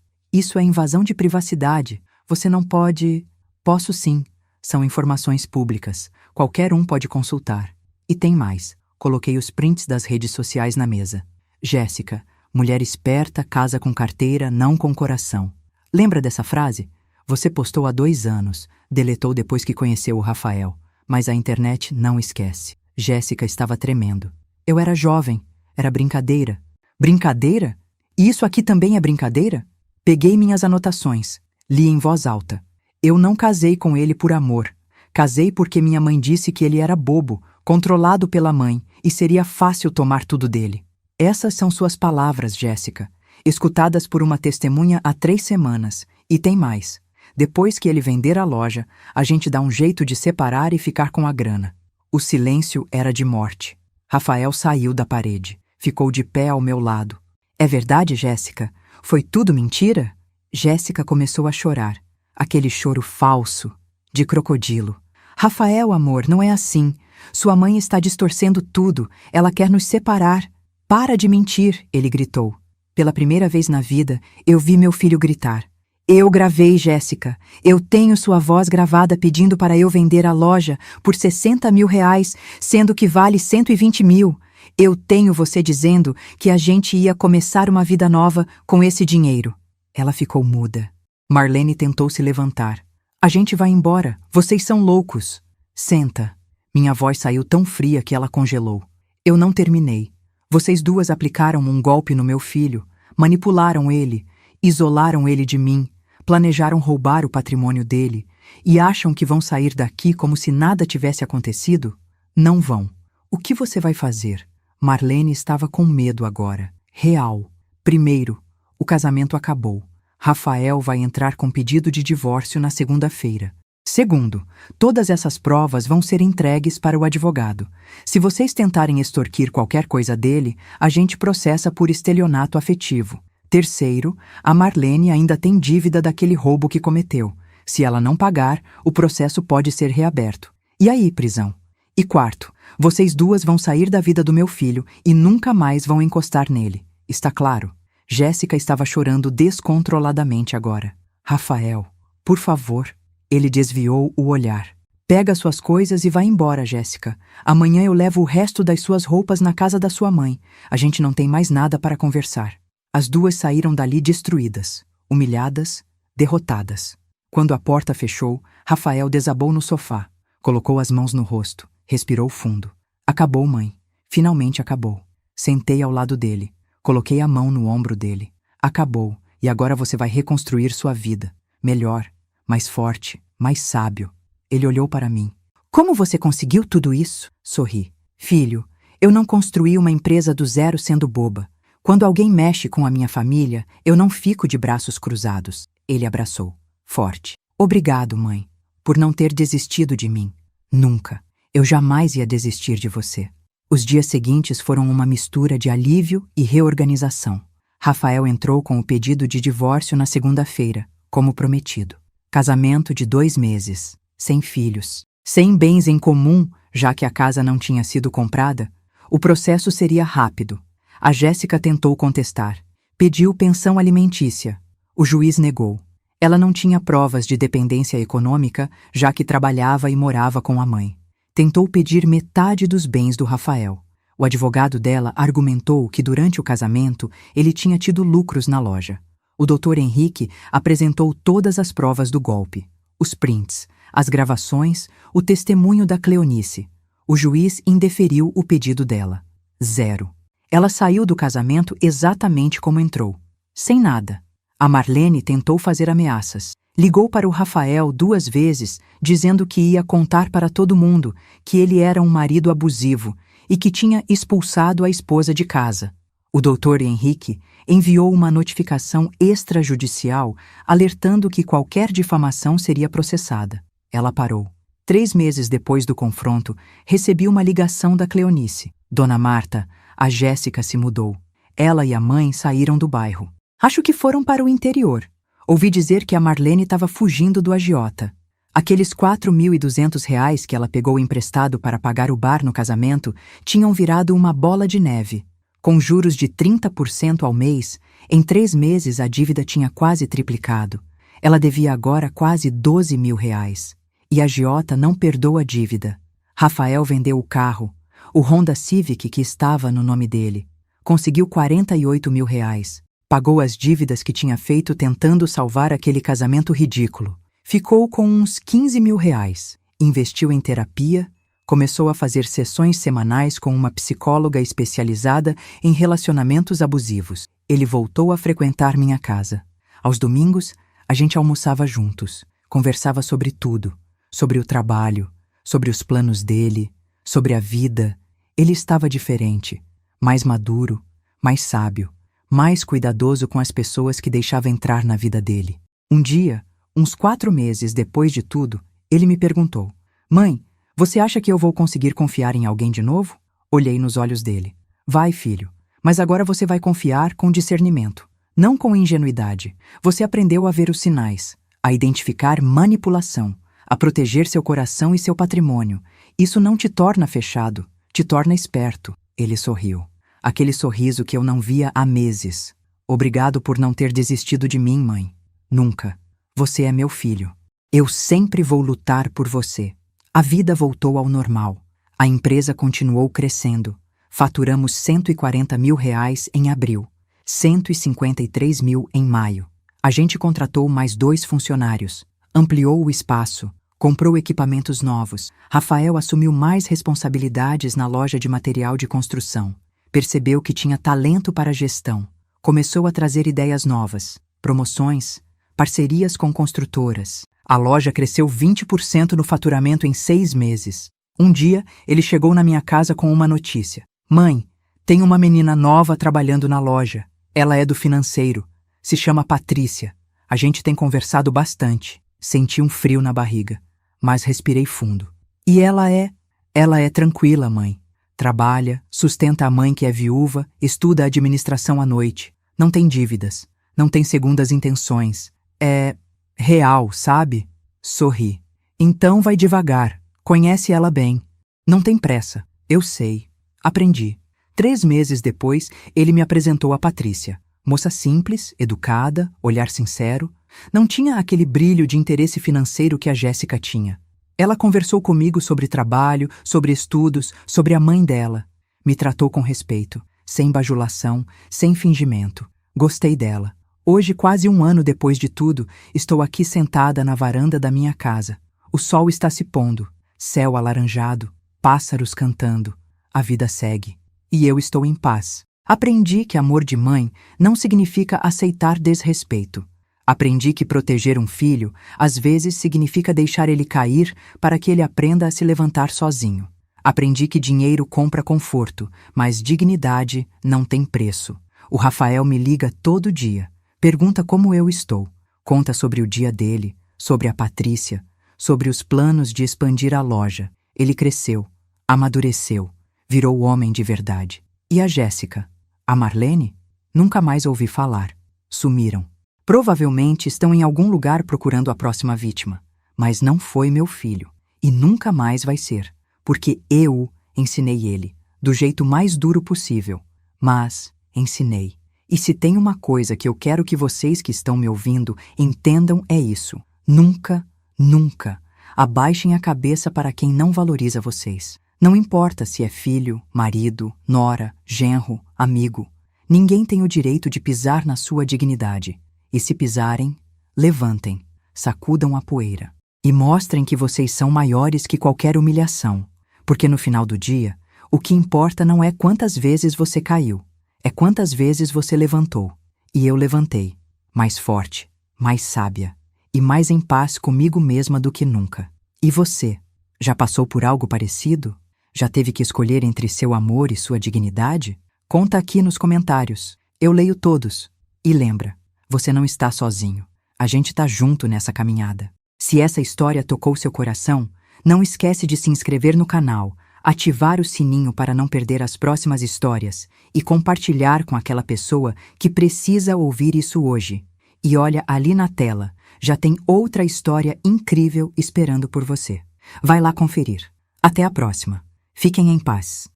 invasão de privacidade. Você não pode... Posso sim. São informações públicas. Qualquer um pode consultar. E tem mais. Coloquei os prints das redes sociais na mesa. Jéssica, mulher esperta, casa com carteira, não com coração. Lembra dessa frase? Você postou há 2 anos. Deletou depois que conheceu o Rafael. Mas a internet não esquece. Jéssica estava tremendo. Eu era jovem. Era brincadeira. Brincadeira? E isso aqui também é brincadeira? Peguei minhas anotações. Li em voz alta. Eu não casei com ele por amor. Casei porque minha mãe disse que ele era bobo, controlado pela mãe, e seria fácil tomar tudo dele. Essas são suas palavras, Jéssica, escutadas por uma testemunha há 3 semanas. E tem mais. Depois que ele vender a loja, a gente dá um jeito de separar e ficar com a grana. O silêncio era de morte. Rafael saiu da parede. Ficou de pé ao meu lado. É verdade, Jéssica? Foi tudo mentira? Jéssica começou a chorar. Aquele choro falso, de crocodilo. Rafael, amor, não é assim. Sua mãe está distorcendo tudo. Ela quer nos separar. Para de mentir, ele gritou. Pela primeira vez na vida, eu vi meu filho gritar. Eu gravei, Jéssica. Eu tenho sua voz gravada pedindo para eu vender a loja por 60 mil reais, sendo que vale 120 mil. Eu tenho você dizendo que a gente ia começar uma vida nova com esse dinheiro. Ela ficou muda. Marlene tentou se levantar. A gente vai embora. Vocês são loucos. Senta. Minha voz saiu tão fria que ela congelou. Eu não terminei. Vocês duas aplicaram um golpe no meu filho, manipularam ele, isolaram ele de mim, planejaram roubar o patrimônio dele e acham que vão sair daqui como se nada tivesse acontecido? Não vão. O que você vai fazer? Marlene estava com medo agora. Real. Primeiro, o casamento acabou. Rafael vai entrar com pedido de divórcio na segunda-feira. Segundo, todas essas provas vão ser entregues para o advogado. Se vocês tentarem extorquir qualquer coisa dele, a gente processa por estelionato afetivo. Terceiro, a Marlene ainda tem dívida daquele roubo que cometeu. Se ela não pagar, o processo pode ser reaberto. E aí, prisão? E quarto, vocês duas vão sair da vida do meu filho e nunca mais vão encostar nele. Está claro? Jéssica estava chorando descontroladamente agora. Rafael, por favor. Ele desviou o olhar. Pega suas coisas e vai embora, Jéssica. Amanhã eu levo o resto das suas roupas na casa da sua mãe. A gente não tem mais nada para conversar. As duas saíram dali destruídas. humilhadas, derrotadas. Quando a porta fechou, Rafael desabou no sofá, colocou as mãos no rosto, respirou fundo. Acabou, mãe. Finalmente acabou. Sentei ao lado dele, coloquei a mão no ombro dele. Acabou, e agora você vai reconstruir sua vida. Melhor, mais forte, mais sábio. Ele olhou para mim. Como você conseguiu tudo isso? Sorri. Filho, eu não construí uma empresa do zero sendo boba. Quando alguém mexe com a minha família, eu não fico de braços cruzados. Ele abraçou, forte. Obrigado, mãe, por não ter desistido de mim. Nunca. Eu jamais ia desistir de você. Os dias seguintes foram uma mistura de alívio e reorganização. Rafael entrou com o pedido de divórcio na segunda-feira, como prometido. Casamento de 2 meses, sem filhos, sem bens em comum, já que a casa não tinha sido comprada. O processo seria rápido. A Jéssica tentou contestar. Pediu pensão alimentícia. O juiz negou. Ela não tinha provas de dependência econômica, já que trabalhava e morava com a mãe. Tentou pedir metade dos bens do Rafael. O advogado dela argumentou que durante o casamento ele tinha tido lucros na loja. O Dr. Henrique apresentou todas as provas do golpe. Os prints, as gravações, o testemunho da Cleonice. O juiz indeferiu o pedido dela. 0. Ela saiu do casamento exatamente como entrou. Sem nada. A Marlene tentou fazer ameaças. Ligou para o Rafael 2 vezes, dizendo que ia contar para todo mundo que ele era um marido abusivo e que tinha expulsado a esposa de casa. O Dr. Henrique enviou uma notificação extrajudicial alertando que qualquer difamação seria processada. Ela parou. 3 meses depois do confronto, recebi uma ligação da Cleonice. Dona Marta, a Jéssica se mudou. Ela e a mãe saíram do bairro. Acho que foram para o interior. Ouvi dizer que a Marlene estava fugindo do agiota. Aqueles R$ 4.200 que ela pegou emprestado para pagar o bar no casamento tinham virado uma bola de neve. Com juros de 30% ao mês, em 3 meses a dívida tinha quase triplicado. Ela devia agora quase R$ 12.000. E a agiota não perdoa a dívida. Rafael vendeu o carro, o Honda Civic que estava no nome dele. Conseguiu R$ 48.000. Pagou as dívidas que tinha feito tentando salvar aquele casamento ridículo. Ficou com uns R$ 15.000. Investiu em terapia, começou a fazer sessões semanais com uma psicóloga especializada em relacionamentos abusivos. Ele voltou a frequentar minha casa. Aos domingos, a gente almoçava juntos, conversava sobre tudo, sobre o trabalho, sobre os planos dele, sobre a vida. Ele estava diferente, mais maduro, mais sábio, mais cuidadoso com as pessoas que deixava entrar na vida dele. Um dia, uns 4 meses depois de tudo, ele me perguntou: Mãe, você acha que eu vou conseguir confiar em alguém de novo? Olhei nos olhos dele. Vai, filho, mas agora você vai confiar com discernimento, não com ingenuidade. Você aprendeu a ver os sinais, a identificar manipulação, a proteger seu coração e seu patrimônio. Isso não te torna fechado, te torna esperto. Ele sorriu. Aquele sorriso que eu não via há meses. Obrigado por não ter desistido de mim, mãe. Nunca. Você é meu filho. Eu sempre vou lutar por você. A vida voltou ao normal. A empresa continuou crescendo. Faturamos R$ 140.000 em abril. 153.000 em maio. A gente contratou mais 2 funcionários. Ampliou o espaço. Comprou equipamentos novos. Rafael assumiu mais responsabilidades na loja de material de construção. Percebeu que tinha talento para a gestão. Começou a trazer ideias novas, promoções, parcerias com construtoras. A loja cresceu 20% no faturamento em 6 meses. Um dia, ele chegou na minha casa com uma notícia. Mãe, tem uma menina nova trabalhando na loja. Ela é do financeiro. Se chama Patrícia. A gente tem conversado bastante. Senti um frio na barriga, mas respirei fundo. E ela é tranquila, mãe. Trabalha, sustenta a mãe que é viúva, estuda administração à noite. Não tem dívidas, não tem segundas intenções. É real, sabe? Sorri. Então vai devagar, conhece ela bem. Não tem pressa, eu sei. Aprendi. 3 meses depois, ele me apresentou a Patrícia. Moça simples, educada, olhar sincero. Não tinha aquele brilho de interesse financeiro que a Jéssica tinha. Ela conversou comigo sobre trabalho, sobre estudos, sobre a mãe dela. Me tratou com respeito, sem bajulação, sem fingimento. Gostei dela. Hoje, quase um ano depois de tudo, estou aqui sentada na varanda da minha casa. O sol está se pondo, céu alaranjado, pássaros cantando. A vida segue. E eu estou em paz. Aprendi que amor de mãe não significa aceitar desrespeito. Aprendi que proteger um filho, às vezes, significa deixar ele cair para que ele aprenda a se levantar sozinho. Aprendi que dinheiro compra conforto, mas dignidade não tem preço. O Rafael me liga todo dia, pergunta como eu estou, conta sobre o dia dele, sobre a Patrícia, sobre os planos de expandir a loja. Ele cresceu, amadureceu, virou homem de verdade. E a Jéssica? A Marlene? Nunca mais ouvi falar. Sumiram. Provavelmente estão em algum lugar procurando a próxima vítima. Mas não foi meu filho. E nunca mais vai ser. Porque eu ensinei ele, do jeito mais duro possível. Mas ensinei. E se tem uma coisa que eu quero que vocês que estão me ouvindo entendam é isso. Nunca, nunca abaixem a cabeça para quem não valoriza vocês. Não importa se é filho, marido, nora, genro, amigo. Ninguém tem o direito de pisar na sua dignidade. E se pisarem, levantem, sacudam a poeira. E mostrem que vocês são maiores que qualquer humilhação. Porque no final do dia, o que importa não é quantas vezes você caiu, é quantas vezes você levantou. E eu levantei, mais forte, mais sábia e mais em paz comigo mesma do que nunca. E você, já passou por algo parecido? Já teve que escolher entre seu amor e sua dignidade? Conta aqui nos comentários. Eu leio todos. E lembra, você não está sozinho. A gente tá junto nessa caminhada. Se essa história tocou seu coração, não esquece de se inscrever no canal, ativar o sininho para não perder as próximas histórias e compartilhar com aquela pessoa que precisa ouvir isso hoje. E olha ali na tela, já tem outra história incrível esperando por você. Vai lá conferir. Até a próxima. Fiquem em paz.